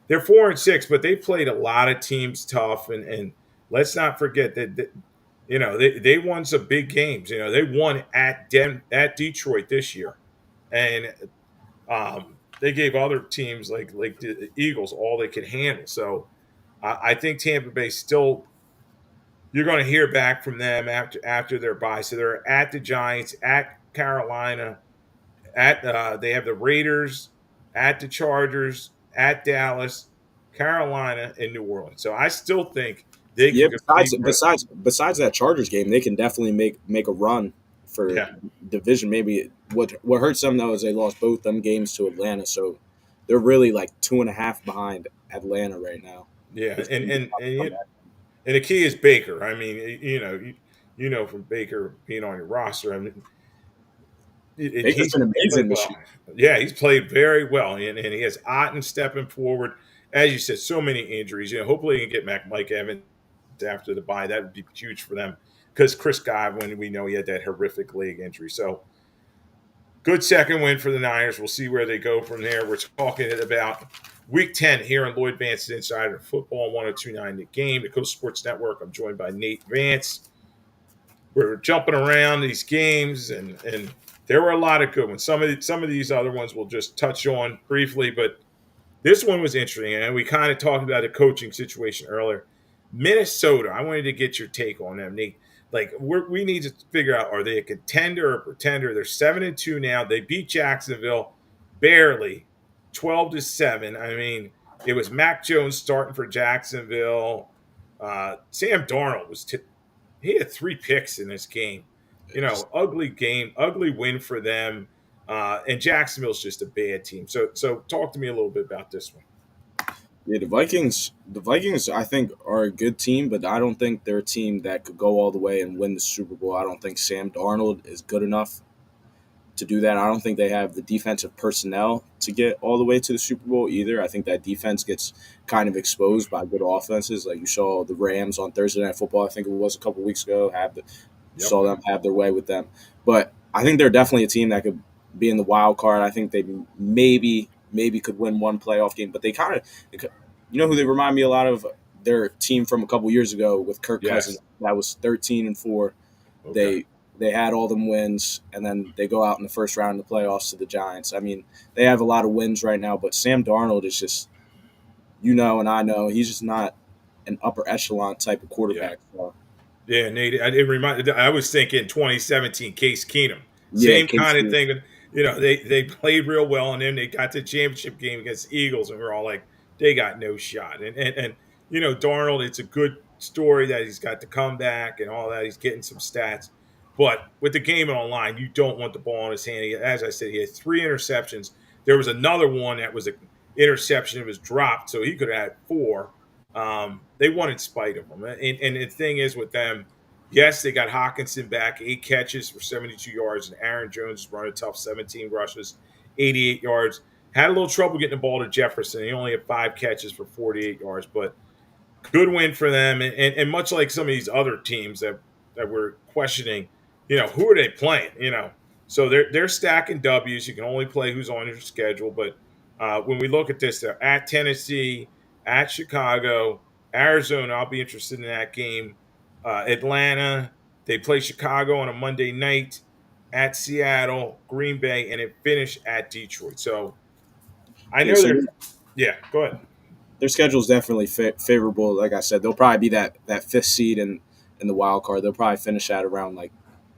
they're 4-6, but they played a lot of teams tough, and let's not forget that they won some big games. They won at Detroit this year, and they gave other teams like the Eagles all they could handle. So I think Tampa Bay still. You're going to hear back from them after their bye. So they're at the Giants, at Carolina, at they have the Raiders, at the Chargers, at Dallas, Carolina, and New Orleans. So I still think they Yeah, can compete. besides that Chargers game, they can definitely make a run for Yeah, division. Maybe what hurts them though is they lost both them games to Atlanta, so they're really like 2.5 behind Atlanta right now. yeah, It's gonna be tough to come back. and the key is Baker. I mean, from Baker being on your roster. I mean, Baker's he's been played amazing this well. year. Yeah, he's played very well, and he has Otten stepping forward. As you said, so many injuries. Hopefully he can get back Mike Evans after the bye. That would be huge for them because Chris Godwin, we know he had that horrific leg injury. So good second win for the Niners. We'll see where they go from there. We're talking about Week 10 here on Lloyd Vance's Insider Football 102.9 The Game, the Coast Sports Network. I'm joined by Nate Vance. We're jumping around these games, and there were a lot of good ones. Some of these other ones we'll just touch on briefly, but this one was interesting, and we kind of talked about the coaching situation earlier. Minnesota, I wanted to get your take on them, Nate. Like we need to figure out, are they a contender or a pretender? They're 7-2 now. They beat Jacksonville barely, 12-7. I mean, it was Mac Jones starting for Jacksonville. Sam Darnold he had 3 picks in this game. Ugly game, ugly win for them. And Jacksonville's just a bad team. So talk to me a little bit about this one. Yeah, the Vikings, I think are a good team, but I don't think they're a team that could go all the way and win the Super Bowl. I don't think Sam Darnold is good enough to do that. I don't think they have the defensive personnel to get all the way to the Super Bowl either. I think that defense gets kind of exposed by good offenses. Like you saw the Rams on Thursday Night Football, I think it was a couple weeks ago, Yep. saw them have their way with them. But I think they're definitely a team that could be in the wild card. I think they maybe could win one playoff game, but they kind of, who they remind me a lot of? Their team from a couple years ago with Kirk Yes. Cousins that was 13-4. Okay. They had all them wins, and then they go out in the first round of the playoffs to the Giants. I mean, they have a lot of wins right now, but Sam Darnold is just, and I know, he's just not an upper echelon type of quarterback. So, Yeah, Nate. I was thinking 2017 Case Keenum. yeah, Same kind of thing. They played real well, and then they got the championship game against the Eagles, and we're all like, they got no shot. And Darnold, it's a good story that he's got the comeback and all that. He's getting some stats. But with the game online, you don't want the ball in his hand. As I said, he had 3 interceptions. There was another one that was an interception. It was dropped, so he could have had 4. They won in spite of him. And the thing is with them, yes, they got Hawkinson back, 8 catches for 72 yards, and Aaron Jones is running tough, 17 rushes, 88 yards. Had a little trouble getting the ball to Jefferson. He only had 5 catches for 48 yards, but good win for them. And much like some of these other teams that we're questioning, who are they playing? So they're stacking W's. You can only play who's on your schedule. But when we look at this, they're at Tennessee, at Chicago, Arizona. I'll be interested in that game. Atlanta. They play Chicago on a Monday night, at Seattle, Green Bay, and it finish at Detroit. So I Yeah, know so they're. Yeah, go ahead. their schedule is definitely favorable. Like I said, they'll probably be that fifth seed in the wild card. They'll probably finish at around like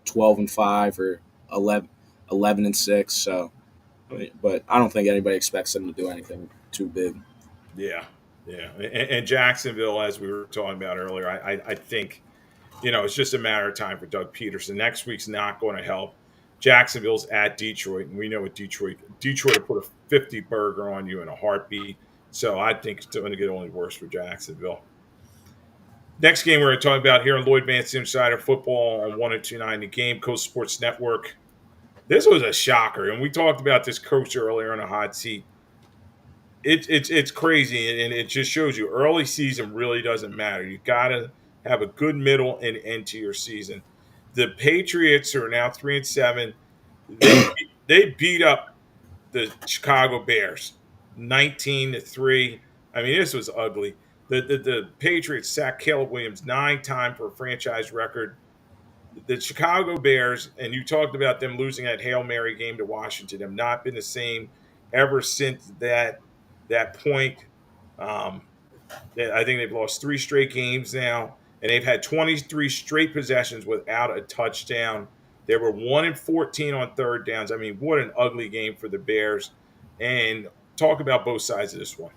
12-5 or 11-6. So, but I don't think anybody expects them to do anything too big. Yeah, yeah, and Jacksonville, as we were talking about earlier, I think it's just a matter of time for Doug Peterson. Next week's not going to help. Jacksonville's at Detroit, and we know what Detroit will put a 50 burger on you in a heartbeat. So I think it's going to get only worse for Jacksonville. Next game we're going to talk about here on Lloyd Vance Insider Football on 1029 The Game, Coast Sports Network. This was a shocker, and we talked about this coach earlier on a hot seat. It's crazy, and it just shows you early season really doesn't matter. You got to have a good middle and end to your season. The Patriots are now 3-7. They beat up the Chicago Bears 19-3. I mean, this was ugly. The Patriots sacked Caleb Williams 9 times for a franchise record. The Chicago Bears, and you talked about them losing that Hail Mary game to Washington, have not been the same ever since that point. I think they've lost 3 straight games now, and they've had 23 straight possessions without a touchdown. They were 1-14 on third downs. I mean, what an ugly game for the Bears. And talk about both sides of this one.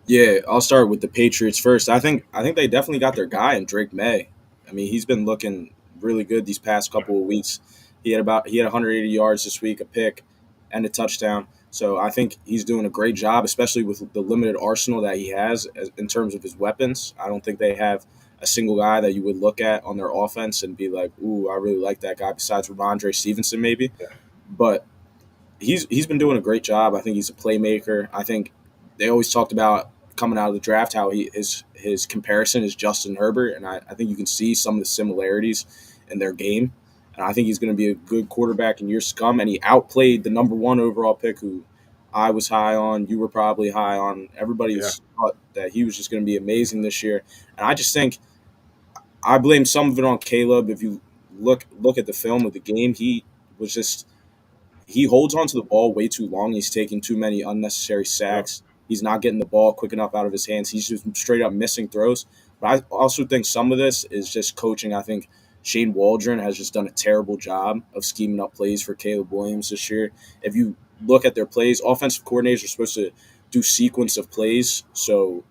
Yeah, I'll start with the Patriots first. I think they definitely got their guy in Drake May. I mean, he's been looking really good these past couple of weeks. He had 180 yards this week, a pick, and a touchdown. So I think he's doing a great job, especially with the limited arsenal that he has in terms of his weapons. I don't think they have a single guy that you would look at on their offense and be like, "Ooh, I really like that guy." Besides Ramondre Stevenson, maybe, Yeah. but he's been doing a great job. I think he's a playmaker. I think they always talked about coming out of the draft how his comparison is Justin Herbert, and I think you can see some of the similarities in their game. And I think he's going to be a good quarterback in years to come. And he outplayed the number 1 overall pick, who I was high on. You were probably high on. Everybody thought that he was just going to be amazing this year. And I just think I blame some of it on Caleb. If you look at the film of the game, he holds onto the ball way too long. He's taking too many unnecessary sacks. He's not getting the ball quick enough out of his hands. He's just straight up missing throws. But I also think some of this is just coaching. I think Shane Waldron has just done a terrible job of scheming up plays for Caleb Williams this year. If you look at their plays, offensive coordinators are supposed to do sequence of plays so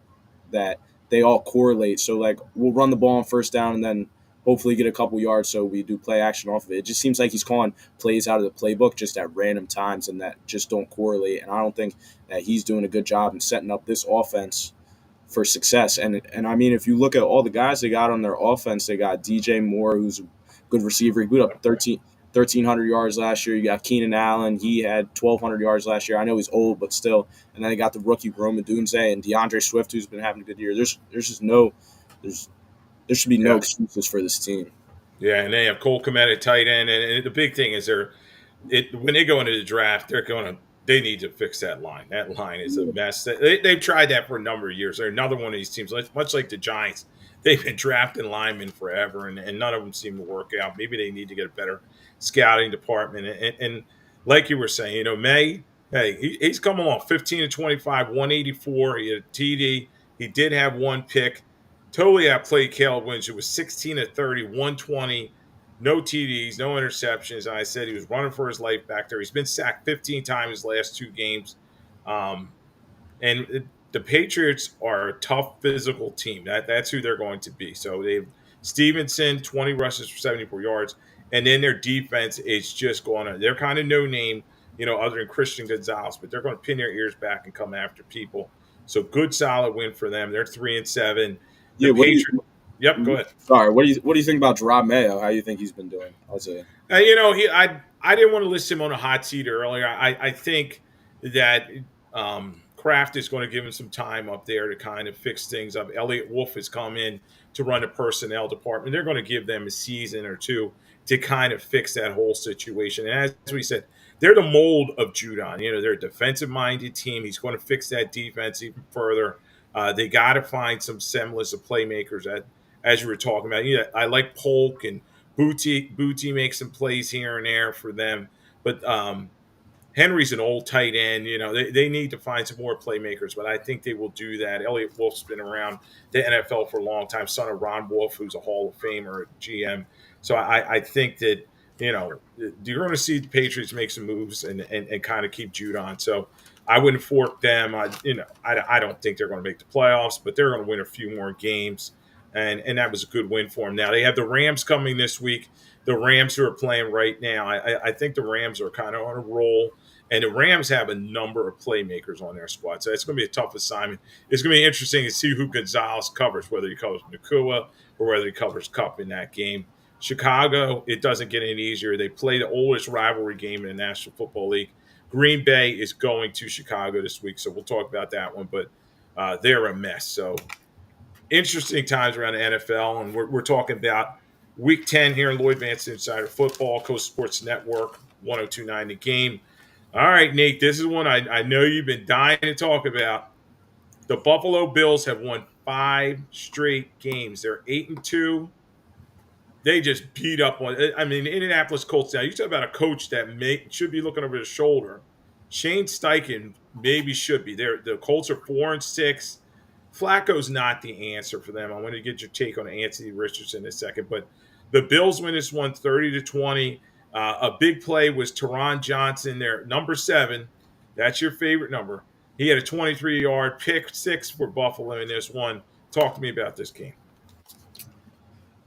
that they all correlate. So, like, we'll run the ball on first down and then hopefully get a couple yards so we do play action off of it. It just seems like he's calling plays out of the playbook just at random times and that just don't correlate. And I don't think that he's doing a good job in setting up this offense for success. And I mean, if you look at all the guys they got on their offense, they got DJ Moore, who's a good receiver. He put up 1,300 yards last year. You got Keenan Allen. He had 1,200 yards last year. I know he's old, but still. And then they got the rookie Rome Odunze and DeAndre Swift, who's been having a good year. There should be no excuses for this team. Yeah, and they have Cole Kmet at tight end, and the big thing is when they go into the draft, they need to fix that line. That line is a mess. They've tried that for a number of years. They're another one of these teams, much like the Giants. They've been drafting linemen forever, and none of them seem to work out. Maybe they need to get a better scouting department. And like you were saying, May, hey, he's come along 15-25, 184. He had a TD. He did have 1 pick. Totally outplayed Caleb Williams, who was 16-30, 120, no TDs, no interceptions. And I said he was running for his life back there. He's been sacked 15 times his last 2 games. And the Patriots are a tough physical team. That's who they're going to be. So Stevenson, 20 rushes for 74 yards. And then their defense is just going on. They're kind of no name, other than Christian Gonzalez, but they're going to pin their ears back and come after people. So good, solid win for them. They're 3-7. The Yeah, what do Patriots. Yep, go you? ahead. Sorry, what do you think about Gerard Mayo? How do you think he's been doing? I didn't want to list him on a hot seat earlier. I think that Kraft is going to give him some time up there to kind of fix things up. Elliot Wolf has come in to run the personnel department. They're going to give them a season or two to kind of fix that whole situation. And as we said, they're the mold of Judon. They're a defensive-minded team. He's going to fix that defense even further. They got to find some semblance of playmakers, as you were talking about. I like Polk and Booty makes some plays here and there for them. But Henry's an old tight end. They need to find some more playmakers, but I think they will do that. Elliot Wolf's been around the NFL for a long time, son of Ron Wolf, who's a Hall of Famer at GM. So I think that, you're going to see the Patriots make some moves and kind of keep Judon. So I wouldn't fork them. I don't think they're going to make the playoffs, but they're going to win a few more games. And that was a good win for them. Now they have the Rams coming this week. The Rams who are playing right now. I think the Rams are kind of on a roll, and the Rams have a number of playmakers on their squad. So it's going to be a tough assignment. It's going to be interesting to see who Gonzalez covers, whether he covers Nakua or whether he covers Kupp in that game. Chicago, it doesn't get any easier. They play the oldest rivalry game in the National Football League. Green Bay is going to Chicago this week, so we'll talk about that one. But they're a mess. So interesting times around the NFL, and we're talking about Week 10 here in Lloyd Vance Insider Football, Coast Sports Network, 102.9 The Game. All right, Nate, this is one I know you've been dying to talk about. The Buffalo Bills have won 5 straight games. They're 8-2. They just beat up on. I mean, the Indianapolis Colts. Now you talk about a coach that should be looking over his shoulder. Shane Steichen maybe should be. The Colts are 4-6. Flacco's not the answer for them. I want to get your take on Anthony Richardson in a second, but the Bills win this one 30-20. A big play was Teron Johnson, their number 7. That's your favorite number. He had a 23-yard pick 6 for Buffalo in this one. Talk to me about this game.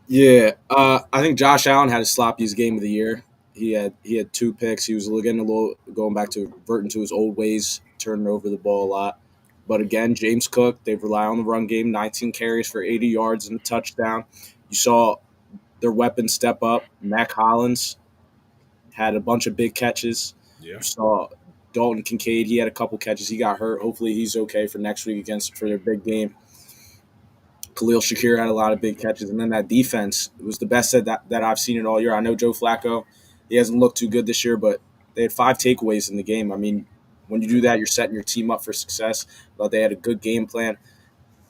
Yeah, I think Josh Allen had his sloppiest game of the year. He had 2 picks. He was going back to reverting to his old ways, turning over the ball a lot. But again, James Cook, they rely on the run game, 19 carries for 80 yards and a touchdown. You saw their weapons step up. Mac Hollins had a bunch of big catches. Yeah. You saw Dalton Kincaid, he had a couple catches. He got hurt. Hopefully he's okay for next week for their big game. Khalil Shakir had a lot of big catches. And then that defense, it was the best that I've seen it all year. I know Joe Flacco, he hasn't looked too good this year, but they had 5 takeaways in the game. I mean, when you do that, you're setting your team up for success. But they had a good game plan.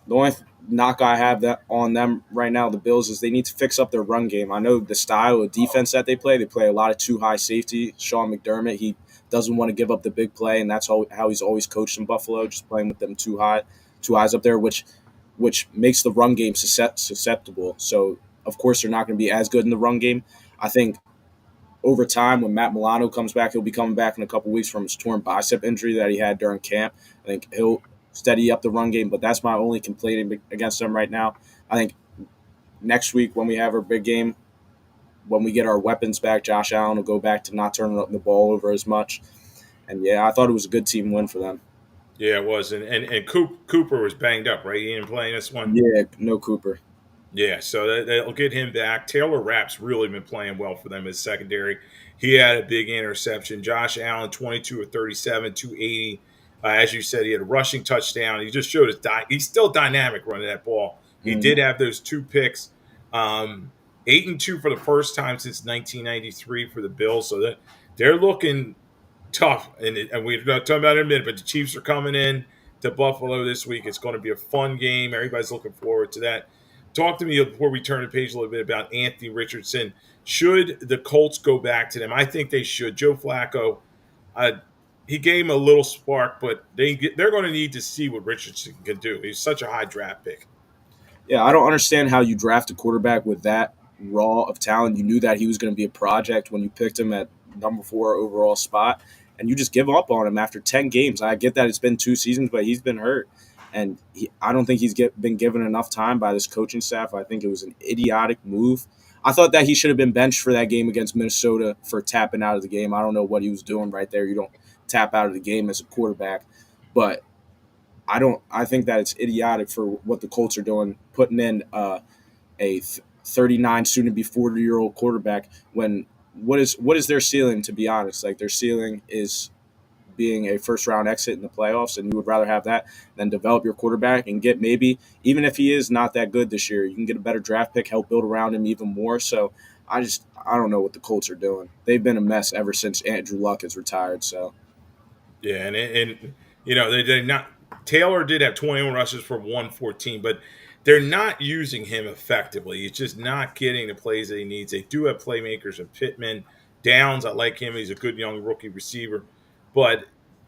The only knock I have on them right now, the Bills, is they need to fix up their run game. I know the style of defense that they play a lot of too high safety. Sean McDermott, he doesn't want to give up the big play, and that's how he's always coached in Buffalo, just playing with them two highs up there, which makes the run game susceptible. So, of course, they're not going to be as good in the run game. I think over time, when Matt Milano comes back, he'll be coming back in a couple weeks from his torn bicep injury that he had during camp. I think he'll steady up the run game, but that's my only complaint against them right now. I think next week when we have our big game, when we get our weapons back, Josh Allen will go back to not turning the ball over as much. And, yeah, I thought it was a good team win for them. Yeah, it was. And Cooper was banged up, right? He didn't play in this one? Yeah, no Cooper. Yeah, so they'll get him back. Taylor Rapp's really been playing well for them as secondary. He had a big interception. Josh Allen, 22 of 37, 280. As you said, he had a rushing touchdown. He just showed he's still dynamic running that ball. He did have those 2 picks. 8-2 for the first time since 1993 for the Bills. So they're looking tough. And we're going to talk about it in a minute, but the Chiefs are coming in to Buffalo this week. It's going to be a fun game. Everybody's looking forward to that. Talk to me before we turn the page a little bit about Anthony Richardson. Should the Colts go back to them? I think they should. Joe Flacco, he gave him a little spark, but they're going to need to see what Richardson can do. He's such a high draft pick. Yeah, I don't understand how you draft a quarterback with that raw of talent. You knew that he was going to be a project when you picked him at number 4 overall spot, and you just give up on him after 10 games. I get that it's been 2 seasons, but he's been hurt. and I don't think he's been given enough time by this coaching staff. I think it was an idiotic move. I thought that he should have been benched for that game against Minnesota for tapping out of the game. I don't know what he was doing right there. You don't tap out of the game as a quarterback, but I don't. I think that it's idiotic for what the Colts are doing, putting in a 39, soon to be 40-year-old quarterback. When what is their ceiling? To be honest, like their ceiling is being a first round exit in the playoffs, and you would rather have that than develop your quarterback and get, maybe even if he is not that good this year, you can get a better draft pick, help build around him even more. So I don't know what the Colts are doing. They've been a mess ever since Andrew Luck has retired. So Yeah, and they not Taylor did have 21 rushes for 114, but they're not using him effectively. He's just not getting the plays that he needs. They do have playmakers and Pittman. Downs, I like him. He's a good young rookie receiver. But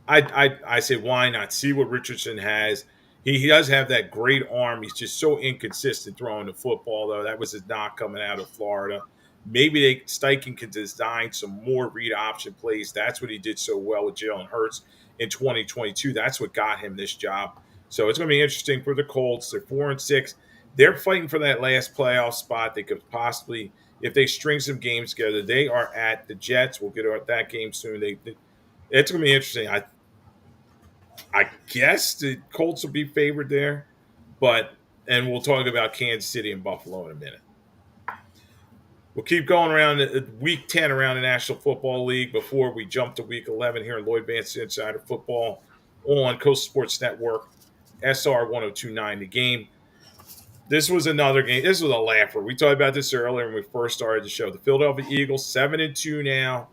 I say, why not see what Richardson has? He does have that great arm. He's just so inconsistent throwing the football, though. That was his knock coming out of Florida. Maybe Steichen can design some more read option plays. That's what he did so well with Jalen Hurts in 2022. That's what got him this job. So it's going to be interesting for the Colts. They're 4-6. They're fighting for that last playoff spot. They could possibly, if they string some games together, they are at the Jets. We'll get at that game soon. It's going to be interesting. I guess the Colts will be favored there, and we'll talk about Kansas City and Buffalo in a minute. We'll keep going around week 10 around the National Football League before we jump to week 11 here in Lloyd Vance Insider Football on Coast Sports Network, SR 1029. The game. This was another game. This was a laugher. We talked about this earlier when we first started the show. The Philadelphia Eagles, 7-2 now.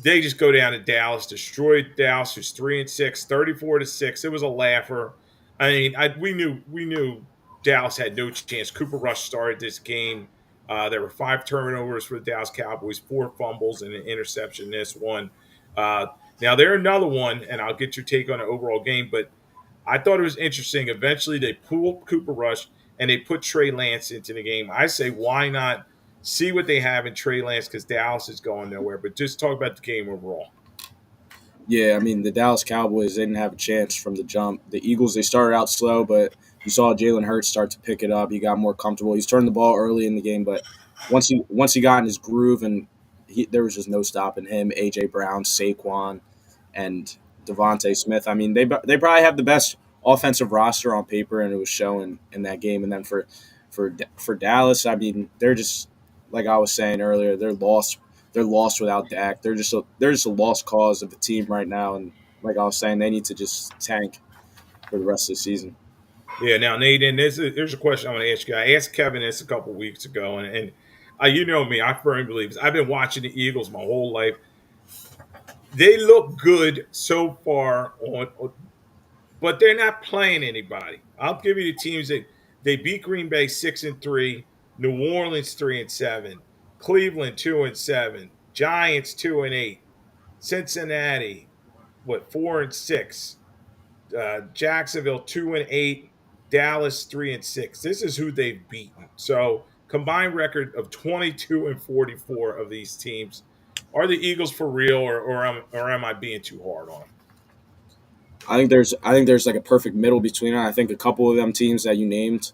They just go down to Dallas, destroyed Dallas, who's 3-6, 34-6. It was a laugher. I mean, we knew Dallas had no chance. Cooper Rush started this game. There were 5 turnovers for the Dallas Cowboys, 4 fumbles, and an interception. This one. Now they're another one, and I'll get your take on the overall game. But I thought it was interesting. Eventually, they pulled Cooper Rush and they put Trey Lance into the game. I say, why not see what they have in Trey Lance, because Dallas is going nowhere. But just talk about the game overall. yeah, I mean the Dallas Cowboys, they didn't have a chance from the jump. The Eagles, they started out slow, but you saw Jalen Hurts start to pick it up. He got more comfortable. He's turned the ball early in the game, but once he got in his groove, and there was just no stopping him. AJ Brown, Saquon, and Devontae Smith. I mean, they probably have the best offensive roster on paper, and it was showing in that game. And then for Dallas, I mean, they're just, like I was saying earlier, they're lost. They're lost without Dak. They're just a lost cause of the team right now. And like I was saying, they need to just tank for the rest of the season. Yeah, now, Nathan, there's a question I want to ask you. I asked Kevin this a couple weeks ago, and you know me, I firmly believe this. I've been watching the Eagles my whole life. They look good so far but they're not playing anybody. I'll give you the teams that they beat: Green Bay 6-3, New Orleans 3-7, Cleveland 2-7, Giants 2-8, Cincinnati 4-6, Jacksonville 2-8, Dallas 3-6. This is who they've beaten. So combined record of 22-44 of these teams. Are the Eagles for real, or am I being too hard on them? I think there's like a perfect middle between it. I think a couple of them teams that you named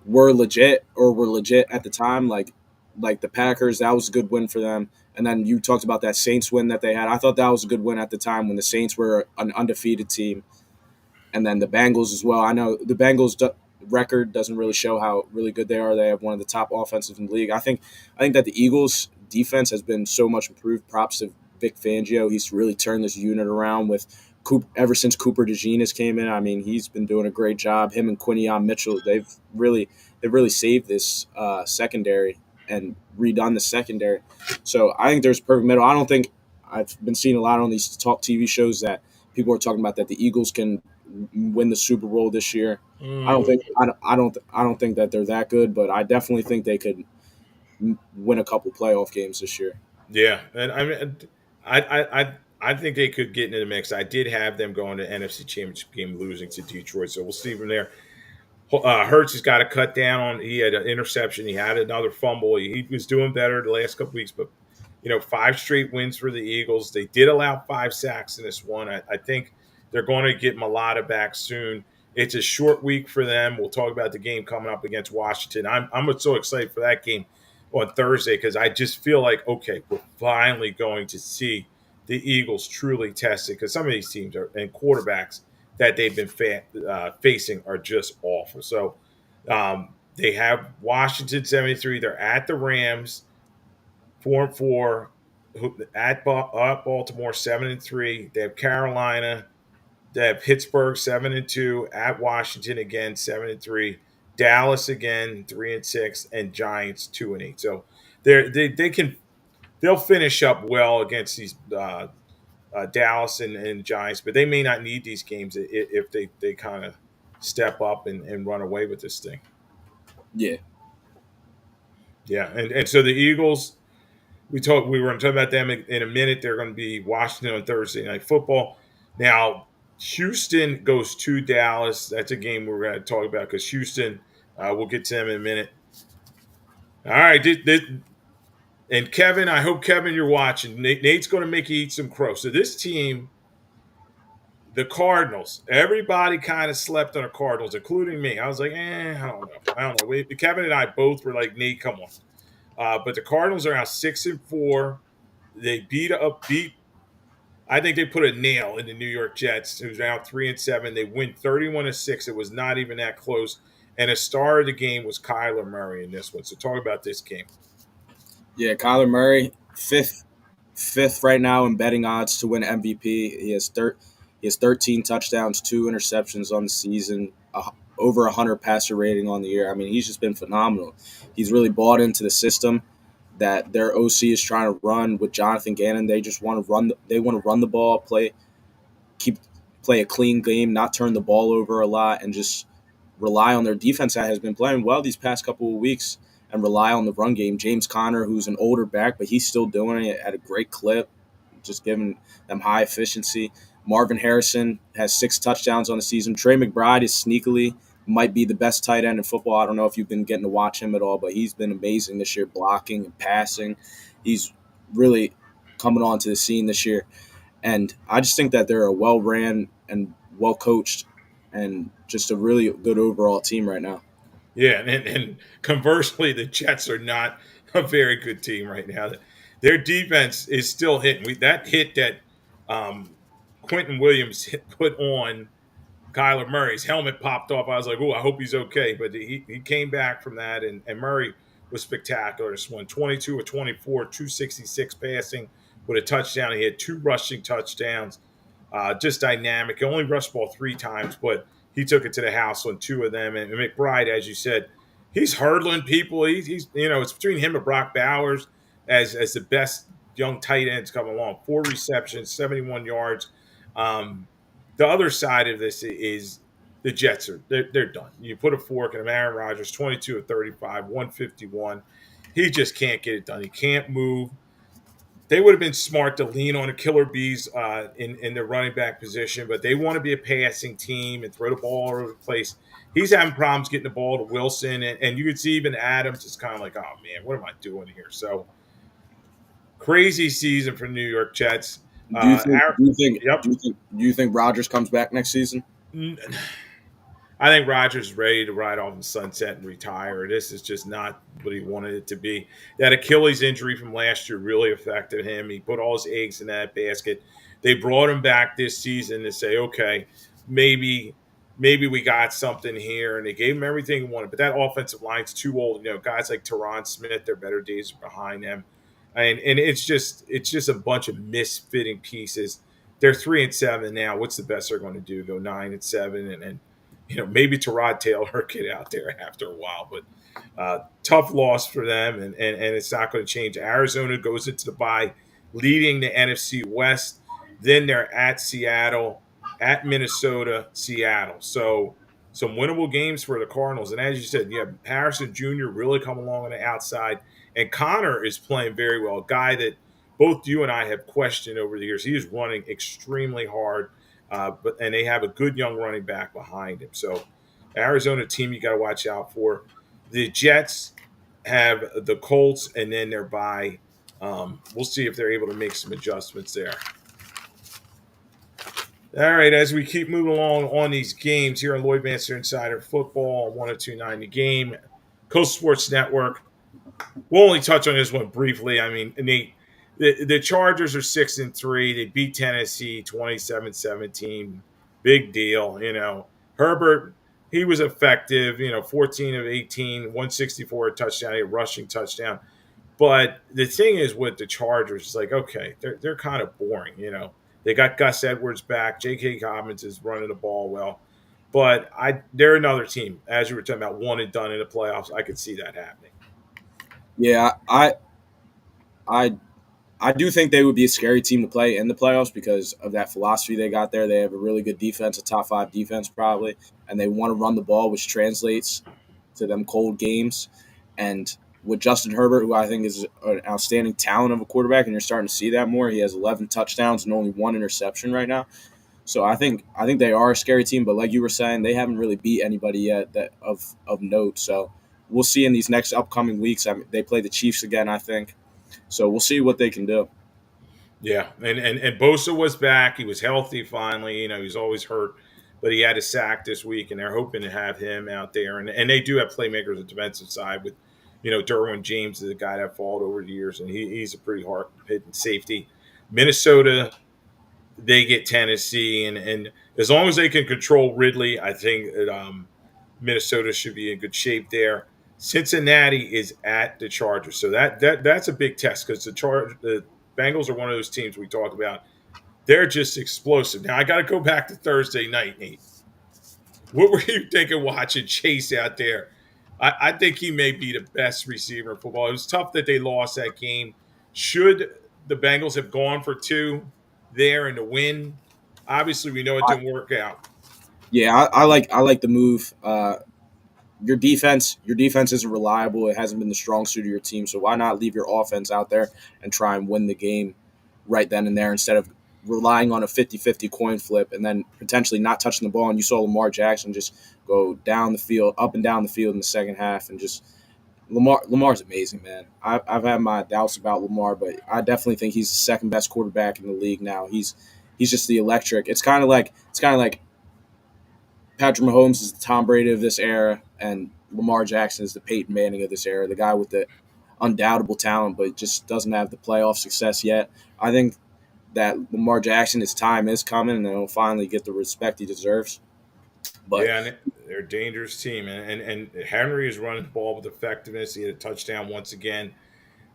were legit at the time, like the Packers. That was a good win for them. And then you talked about that Saints win that they had. I thought that was a good win at the time when the Saints were an undefeated team. And then the Bengals as well. I know the Bengals record doesn't really show how really good they are. They have one of the top offensives in the league. I think that the Eagles defense has been so much improved. Props to Vic Fangio. He's really turned this unit around with ever since Cooper DeJean has came in. I mean, he's been doing a great job. Him and Quinion Mitchell, they've really saved this secondary and redone the secondary. So I think there's a perfect middle. I don't think I've been seeing a lot on these talk TV shows that people are talking about that the Eagles can win the Super Bowl this year. I don't think that they're that good, but I definitely think they could win a couple playoff games this year. Yeah, and I mean, I think they could get into the mix. I did have them going to NFC Championship game, losing to Detroit, so we'll see from there. Hurts has got to cut down on. He had an interception. He had another fumble. He was doing better the last couple weeks, but 5 straight wins for the Eagles. They did allow 5 sacks in this one. I think They're going to get Mulata back soon. It's a short week for them. We'll talk about the game coming up against Washington. I'm so excited for that game on Thursday because I just feel like, okay, we're finally going to see the Eagles truly tested because some of these teams and quarterbacks that they've been facing are just awful. So they have Washington 73. They're at the Rams 4-4. At Baltimore 7-3. They have Carolina. They have Pittsburgh 7-2. At Washington again 7-3. Dallas again 3-6, and Giants 2-8. So they'll finish up well against these Dallas and Giants, but they may not need these games if they kind of step up and run away with this thing. Yeah. Yeah, and so the Eagles, we were going to talk about them in a minute. They're going to be Washington on Thursday Night Football. Now, Houston goes to Dallas. That's a game we're going to talk about because Houston, we'll get to them in a minute. All right, and Kevin, I hope, Kevin, you're watching. Nate's going to make you eat some crow. So this team, the Cardinals, everybody kind of slept on the Cardinals, including me. I was like, I don't know. Kevin and I both were like, Nate, come on. But the Cardinals are now 6-4. They beat. I think they put a nail in the New York Jets, who's now 3-7. They win 31-6. It was not even that close. And a star of the game was Kyler Murray in this one. So talk about this game. Yeah, Kyler Murray, fifth right now in betting odds to win MVP. He has 13 touchdowns, 2 interceptions on the season, over 100 passer rating on the year. I mean, he's just been phenomenal. He's really bought into the system that their OC is trying to run with Jonathan Gannon. They just want to run. They want to run the ball, play a clean game, not turn the ball over a lot, and just rely on their defense that has been playing well these past couple of weeks, and rely on the run game. James Conner, who's an older back, but he's still doing it at a great clip, just giving them high efficiency. Marvin Harrison has 6 touchdowns on the season. Trey McBride is sneakily might be the best tight end in football. I don't know if you've been getting to watch him at all, but he's been amazing this year, blocking and passing. He's really coming onto the scene this year. And I just think that they're a well-ran and well-coached and just a really good overall team right now. Yeah, and conversely, the Jets are not a very good team right now. Their defense is still hitting. That hit that Quentin Williams put on Kyler Murray's helmet popped off. I was like, oh, I hope he's okay. But he came back from that, and Murray was spectacular. This one, 22 of 24, 266 passing with a touchdown. He had 2 rushing touchdowns. Just dynamic. He only rushed the ball 3 times, but he took it to the house on 2 of them. And McBride, as you said, he's hurdling people. He's it's between him and Brock Bowers as the best young tight ends come along. 4 receptions, 71 yards. The other side of this is the Jets they're done. You put a fork in him. Aaron Rodgers, 22 of 35, 151. He just can't get it done. He can't move. They would have been smart to lean on the killer bees in their running back position, but they want to be a passing team and throw the ball all over the place. He's having problems getting the ball to Wilson, and you could see even Adams is kind of like, oh, man, what am I doing here? So crazy season for New York Jets. Do you think Rodgers comes back next season? I think Rodgers is ready to ride off the sunset and retire. This is just not what he wanted it to be. That Achilles injury from last year really affected him. He put all his eggs in that basket. They brought him back this season to say, okay, maybe we got something here, and they gave him everything he wanted. But that offensive line's too old. Guys like Tyron Smith, their better days are behind them. And it's just a bunch of misfitting pieces. They're 3-7 now. What's the best they're going to do? Go 9-7, and maybe Tyrod Taylor get out there after a while. But tough loss for them, and it's not going to change. Arizona goes into the bye, leading the NFC West. Then they're at Seattle, at Minnesota, Seattle. So some winnable games for the Cardinals. And as you said, Harrison Jr. really come along on the outside. And Connor is playing very well, a guy that both you and I have questioned over the years. He is running extremely hard, and they have a good young running back behind him. So Arizona team you got to watch out for. The Jets have the Colts, and then they're bye. We'll see if they're able to make some adjustments there. All right, as we keep moving along on these games here on Lloyd Vance Insider Football, 1029 The Game, Coast Sports Network. We'll only touch on this one briefly. I mean, Nate, the Chargers are 6-3. They beat Tennessee 27-17. Big deal. Herbert, he was effective, 14 of 18, 164 a touchdown, a rushing touchdown. But the thing is with the Chargers, it's like, okay, they're kind of boring, They got Gus Edwards back. J.K. Dobbins is running the ball well. But they're another team, as you were talking about, one and done in the playoffs. I could see that happening. Yeah, I I do think they would be a scary team to play in the playoffs because of that philosophy they got there. They have a really good defense, a top 5 defense probably, and they want to run the ball, which translates to them cold games. And with Justin Herbert, who I think is an outstanding talent of a quarterback, and you're starting to see that more. He has 11 touchdowns and only 1 interception right now. So I think they are a scary team, but like you were saying, they haven't really beat anybody yet that of note. So we'll see in these next upcoming weeks. I mean, they play the Chiefs again, I think. So we'll see what they can do. Yeah, and Bosa was back. He was healthy finally. He was always hurt, but he had a sack this week, and they're hoping to have him out there. And they do have playmakers on the defensive side with, Derwin James is a guy that followed over the years, and he's a pretty hard hitting safety. Minnesota, they get Tennessee, and as long as they can control Ridley, I think that Minnesota should be in good shape there. Cincinnati is at the Chargers, so that's a big test because the Bengals are one of those teams we talk about. They're just explosive. Now I got to go back to Thursday night, Nate. What were you thinking watching Chase out there? I think he may be the best receiver in football. It was tough that they lost that game. Should the Bengals have gone for 2 there and the win? Obviously, we know it didn't work out. Yeah, I like the move. Your defense isn't reliable. It hasn't been the strong suit of your team. So why not leave your offense out there and try and win the game right then and there instead of relying on a 50-50 coin flip and then potentially not touching the ball. And you saw Lamar Jackson just go down the field, up and down the field in the second half, and just Lamar's amazing, man. I've had my doubts about Lamar, but I definitely think he's the second best quarterback in the league now. He's just the electric. It's kind of like Patrick Mahomes is the Tom Brady of this era, and Lamar Jackson is the Peyton Manning of this era, the guy with the undoubtable talent, but just doesn't have the playoff success yet. I think that Lamar Jackson, his time is coming, and he'll finally get the respect he deserves. But Yeah, and they're a dangerous team, and Henry is running the ball with effectiveness. He had a touchdown once again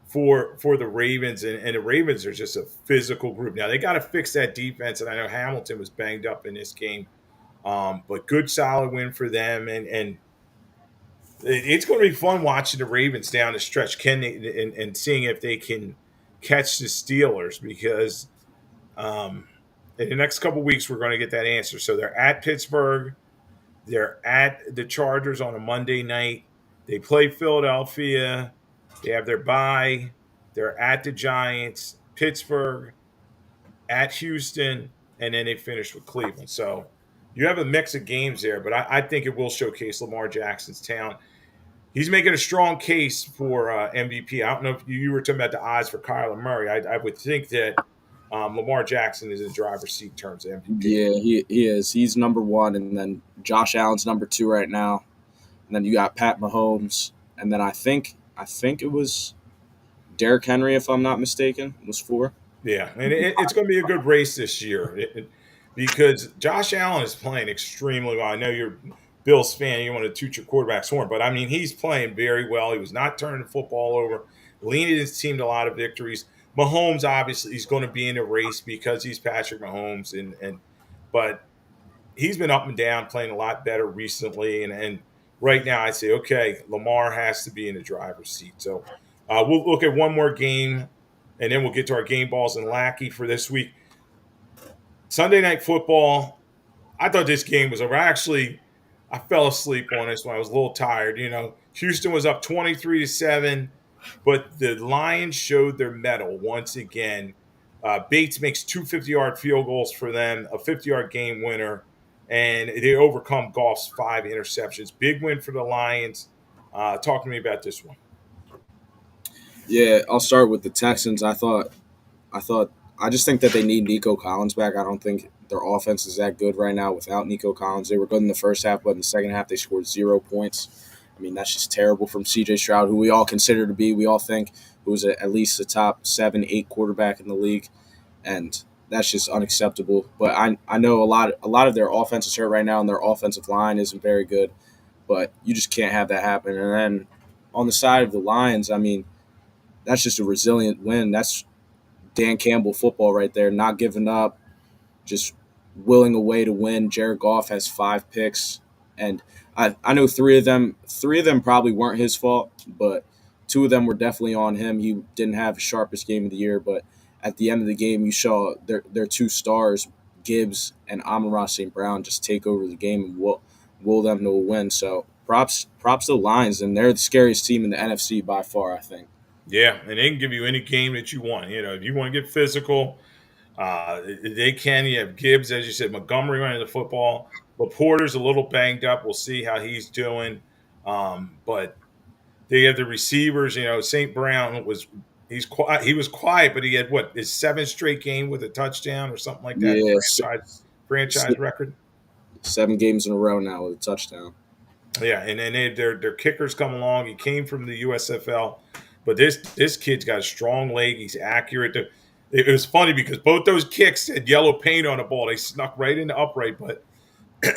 for the Ravens, and the Ravens are just a physical group. Now they got to fix that defense, and I know Hamilton was banged up in this game, but good solid win for them, and it's going to be fun watching the Ravens down the stretch, and seeing if they can catch the Steelers because in the next couple weeks we're going to get that answer. So they're at Pittsburgh. They're at the Chargers on a Monday night. They play Philadelphia. They have their bye. They're at the Giants, Pittsburgh, at Houston, and then they finish with Cleveland. So you have a mix of games there, but I think it will showcase Lamar Jackson's talent. He's making a strong case for MVP. I don't know if you were talking about the odds for Kyler Murray. I would think that Lamar Jackson is in the driver's seat in terms of MVP. yeah, he is. He's number one, and then Josh Allen's number 2 right now. And then you got Pat Mahomes, and then I think it was Derrick Henry, if I'm not mistaken, was 4. Yeah, and it's going to be a good race this year because Josh Allen is playing extremely well. I know you're a Bills fan, you want to toot your quarterback's horn, but I mean, he's playing very well. He was not turning the football over, leading his team to a lot of victories. Mahomes, obviously, he's going to be in a race because he's Patrick Mahomes, but he's been up and down, playing a lot better recently, and right now I say, okay, Lamar has to be in the driver's seat. So we'll look at one more game, and then we'll get to our game balls and lackey for this week. Sunday Night Football. I thought this game was over. I fell asleep on this one. I was a little tired. Houston was up 23-7, but the Lions showed their mettle once again. Bates makes 2 50-yard field goals for them, a 50-yard game winner, and they overcome Goff's 5 interceptions. Big win for the Lions. Talk to me about this one. Yeah, I'll start with the Texans. I just think that they need Nico Collins back. I don't think their offense is that good right now without Nico Collins. They were good in the first half, but in the second half they scored 0 points. I mean, that's just terrible from C.J. Stroud, who we all consider to be, we all think, who was at least a top 7, 8 quarterback in the league, and that's just unacceptable. But I know a lot of their offense is hurt right now, and their offensive line isn't very good. But you just can't have that happen. And then on the side of the Lions, I mean, that's just a resilient win. That's Dan Campbell football right there, not giving up, just willing a way to win. Jared Goff has 5 picks, and I know three of them probably weren't his fault, but 2 of them were definitely on him. He didn't have his sharpest game of the year, but at the end of the game, you saw their 2 stars, Gibbs and Amon-Ra St. Brown, just take over the game and will them to a win. So props to the Lions, and they're the scariest team in the NFC by far, I think. Yeah, and they can give you any game that you want. If you want to get physical, they can. You have Gibbs, as you said, Montgomery running the football. Laporta's a little banged up. We'll see how he's doing. But they have the receivers. St. Brown he was quiet, but he had his 7th straight game with a touchdown or something like that. Yeah, Franchise record. 7 games in a row now with a touchdown. Yeah, and then their kickers come along. He came from the USFL, but this kid's got a strong leg. He's accurate. It was funny because both those kicks had yellow paint on the ball. They snuck right into upright, but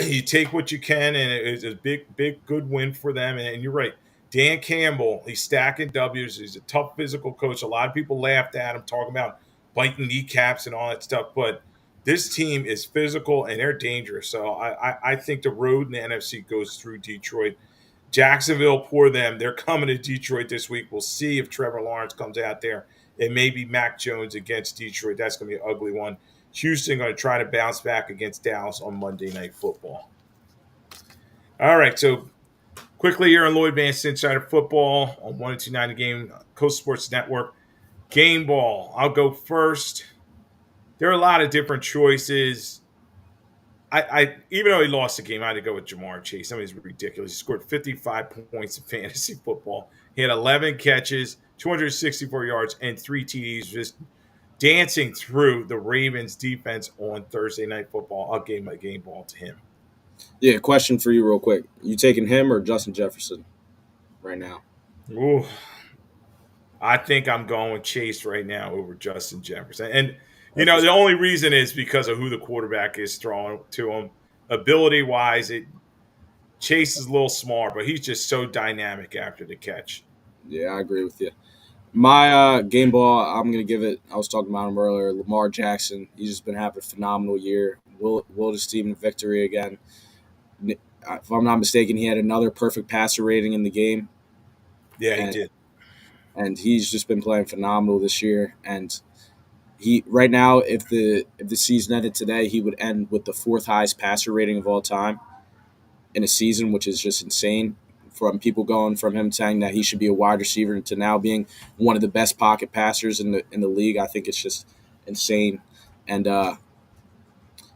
you take what you can, and it's a big, good win for them. And you're right. Dan Campbell, he's stacking W's. He's a tough physical coach. A lot of people laughed at him, talking about biting kneecaps and all that stuff. But this team is physical, and they're dangerous. So I think the road in the NFC goes through Detroit. Jacksonville, poor them. They're coming to Detroit this week. We'll see if Trevor Lawrence comes out there. It may be Mac Jones against Detroit. That's going to be an ugly one. Houston going to try to bounce back against Dallas on Monday Night Football. All right, so quickly here on Lloyd Vance Insider Football on 102.9 The Game, Coast Sports Network. Game ball. I'll go first. There are a lot of different choices. I even though he lost the game, I had to go with Jamar Chase. I mean, it's ridiculous. He scored 55 points in fantasy football. He had 11 catches, 264 yards, and 3 TDs, just dancing through the Ravens defense on Thursday Night Football. I'll give my game ball to him. Yeah, question for you real quick. You taking him or Justin Jefferson right now? Ooh, I think I'm going with Chase right now over Justin Jefferson. And, the only reason is because of who the quarterback is throwing to him. Ability-wise, Chase is a little smaller, but he's just so dynamic after the catch. Yeah, I agree with you. My game ball, I'm going to give it, I was talking about him earlier, Lamar Jackson. He's just been having a phenomenal year. Will his team victory again. If I'm not mistaken, he had another perfect passer rating in the game. Yeah, he did. And he's just been playing phenomenal this year. And he right now, if the season ended today, he would end with the 4th highest passer rating of all time in a season, which is just insane. From people going from him saying that he should be a wide receiver to now being one of the best pocket passers in the league, I think it's just insane. And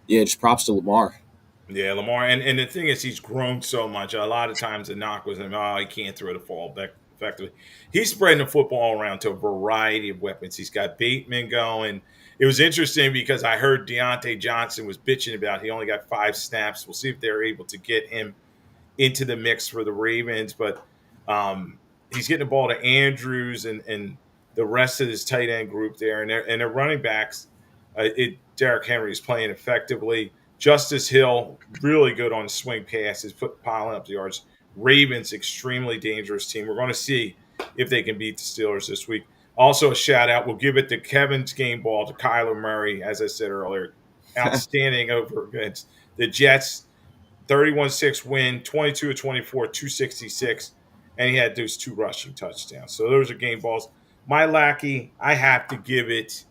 just props to Lamar. Yeah, Lamar, and the thing is, he's grown so much. A lot of times the knock was him, he can't throw the ball back effectively. He's spreading the football around to a variety of weapons. He's got Bateman going. It was interesting because I heard Deontay Johnson was bitching about he only got 5 snaps. We'll see if they're able to get him into the mix for the Ravens, but he's getting the ball to Andrews and the rest of his tight end group there, and their running backs. Derrick Henry is playing effectively. Justice Hill, really good on swing passes, piling up the yards. Ravens, extremely dangerous team. We're going to see if they can beat the Steelers this week. Also, a shout out. We'll give it to Kevin's game ball to Kyler Murray, as I said earlier. Outstanding over against the Jets. 31-6 win, 22-24, 266, and he had those 2 rushing touchdowns. So those are game balls. My lackey, I have to give it,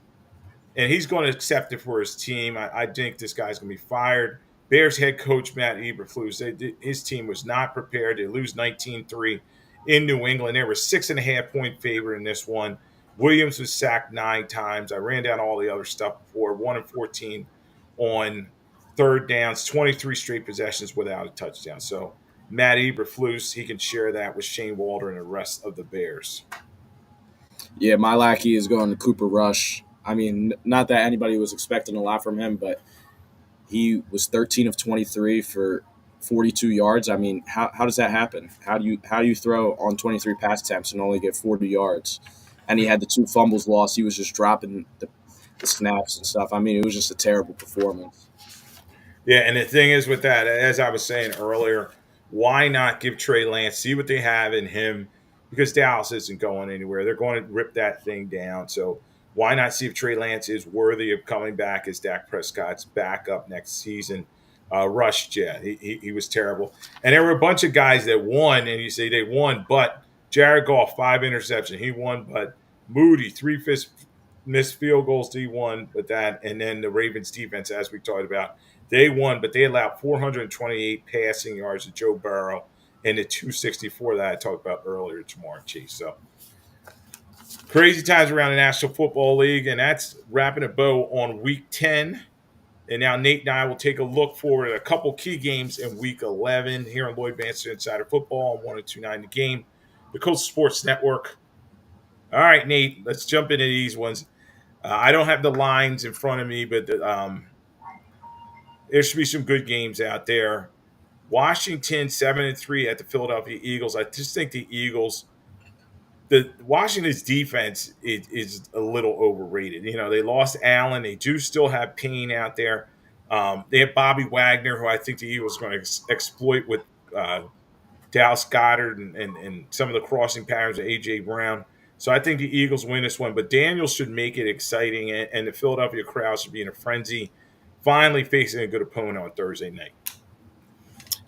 and he's going to accept it for his team. I think this guy's going to be fired. Bears head coach Matt Eberflus, his team was not prepared. They lose 19-3 in New England. They were 6.5-point favorite in this one. Williams was sacked 9 times. I ran down all the other stuff before. 1-14 on 3rd downs, 23 straight possessions without a touchdown. So Matt Eberflus, he can share that with Shane Walter and the rest of the Bears. Yeah, my lackey is going to Cooper Rush. I mean, not that anybody was expecting a lot from him, but he was 13 of 23 for 42 yards. I mean, how does that happen? How do you throw on 23 pass attempts and only get 40 yards? And he had the 2 fumbles lost. He was just dropping the snaps and stuff. I mean, it was just a terrible performance. Yeah, and the thing is with that, as I was saying earlier, why not give Trey Lance, see what they have in him? Because Dallas isn't going anywhere. They're going to rip that thing down. So why not see if Trey Lance is worthy of coming back as Dak Prescott's backup next season? Rush, yeah, he was terrible. And there were a bunch of guys that won, and you say they won, but Jared Goff, 5 interceptions. He won, but Moody, missed field goals. He won with that. And then the Ravens defense, as we talked about, they won, but they allowed 428 passing yards to Joe Burrow and the 264 that I talked about earlier tomorrow, Chief. So crazy times around the National Football League, and that's wrapping a bow on Week 10. And now Nate and I will take a look forward at a couple key games in Week 11 here on Lloyd Vance Insider Football on 102.9 The Game, the Coast Sports Network. All right, Nate, let's jump into these ones. I don't have the lines in front of me, but there should be some good games out there. Washington 7-3 at the Philadelphia Eagles. I just think the Eagles, the Washington's defense is a little overrated. You know, they lost Allen. They do still have Payne out there. They have Bobby Wagner, who I think the Eagles are going to exploit with Dallas Goedert and some of the crossing patterns of A.J. Brown. So I think the Eagles win this one. But Daniels should make it exciting, and the Philadelphia crowd should be in a frenzy, finally facing a good opponent on Thursday night.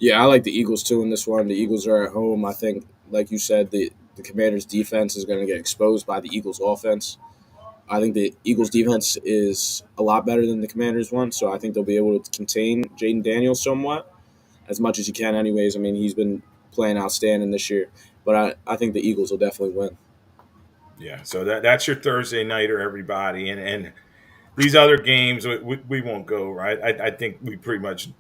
Yeah, I like the Eagles too in this one. The Eagles are at home. I think, like you said, the Commanders' defense is going to get exposed by the Eagles' offense. I think the Eagles' defense is a lot better than the Commanders' one, so I think they'll be able to contain Jaden Daniels somewhat, as much as you can anyways. I mean, he's been playing outstanding this year, but I think the Eagles will definitely win. Yeah, so that's your Thursday nighter, everybody. And these other games, we won't go, right? I think we pretty much –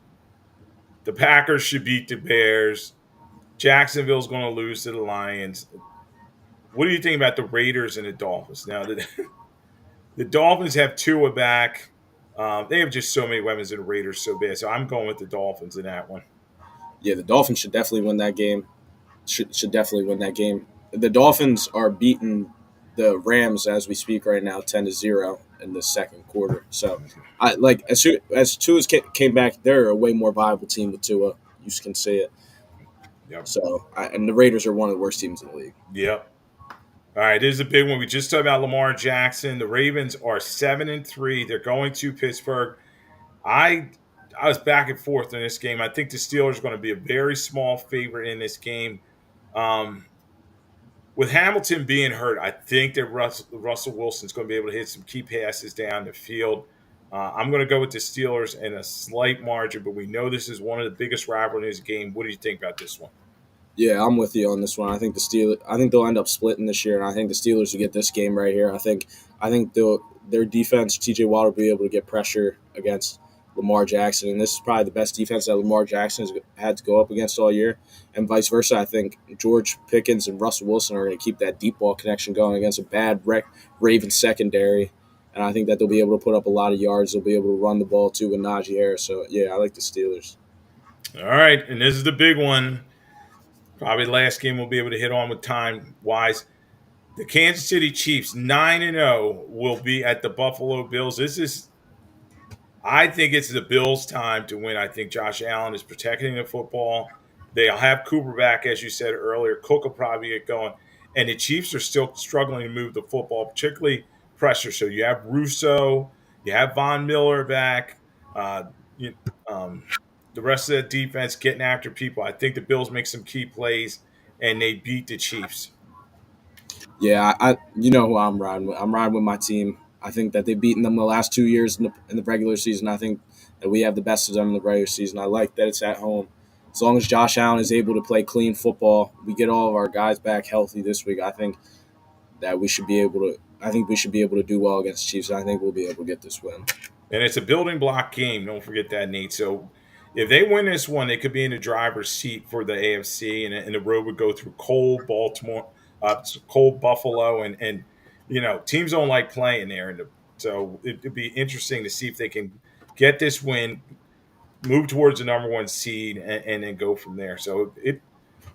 the Packers should beat the Bears. Jacksonville's going to lose to the Lions. What do you think about the Raiders and the Dolphins? Now, the Dolphins have Tua back. They have just so many weapons, and the Raiders so bad. So I'm going with the Dolphins in that one. Yeah, the Dolphins should definitely win that game. Should definitely win that game. The Dolphins are beating the Rams as we speak right now, 10-0 in the second quarter. So, I like as Tua came back, they're a way more viable team with Tua. You can see it. Yep. So, and the Raiders are one of the worst teams in the league. Yep. All right, this is a big one. We just talked about Lamar Jackson. The Ravens are 7-3. They're going to Pittsburgh. I was back and forth in this game. I think the Steelers are going to be a very small favorite in this game. With Hamilton being hurt, I think that Russell Wilson's going to be able to hit some key passes down the field. I'm going to go with the Steelers in a slight margin, but we know this is one of the biggest rivalries in the game. What do you think about this one? Yeah, I'm with you on this one. I think they'll end up splitting this year, and I think the Steelers will get this game right here. I think their defense, T.J. Watt, will be able to get pressure against Lamar Jackson, and this is probably the best defense that Lamar Jackson has had to go up against all year, and vice versa. I think George Pickens and Russell Wilson are going to keep that deep ball connection going against a bad Ravens secondary, and I think that they'll be able to put up a lot of yards. They'll be able to run the ball too with Najee Harris. So yeah, I like the Steelers. All right, and this is the big one. Probably the last game we'll be able to hit on with time-wise. The Kansas City Chiefs, 9-0, will be at the Buffalo Bills. I think it's the Bills' time to win. I think Josh Allen is protecting the football. They'll have Cooper back, as you said earlier. Cook will probably get going. And the Chiefs are still struggling to move the football, particularly pressure. So you have Russo, you have Von Miller back. The rest of the defense getting after people. I think the Bills make some key plays, and they beat the Chiefs. Yeah, you know who I'm riding with. I'm riding with my team. I think that they've beaten them the last 2 years in the regular season. I think that we have the best of them in the regular season. I like that it's at home. As long as Josh Allen is able to play clean football, we get all of our guys back healthy this week. I think that we should be able to. I think we should be able to do well against the Chiefs. I think we'll be able to get this win. And it's a building block game. Don't forget that, Nate. So if they win this one, they could be in the driver's seat for the AFC, and the road would go through cold Baltimore, cold Buffalo, and teams don't like playing there. So it'd be interesting to see if they can get this win, move towards the number one seed, and then go from there. So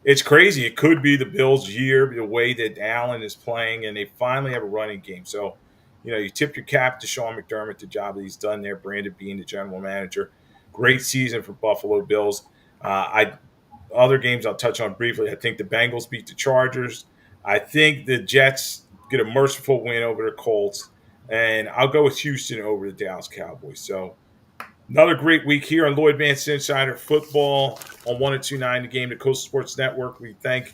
it's crazy. It could be the Bills' year, the way that Allen is playing, and they finally have a running game. So, you tip your cap to Sean McDermott, the job that he's done there, Brandon being the general manager. Great season for Buffalo Bills. Other games I'll touch on briefly. I think the Bengals beat the Chargers. I think the Jets get a merciful win over the Colts. And I'll go with Houston over the Dallas Cowboys. So another great week here on Lloyd Vance Insider Football on 102.9 The Game, the Coastal Sports Network. We thank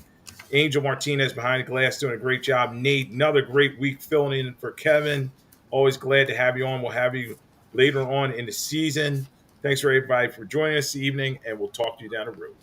Angel Martinez behind the glass doing a great job. Nate, another great week filling in for Kevin. Always glad to have you on. We'll have you later on in the season. Thanks for everybody for joining us this evening, and we'll talk to you down the road.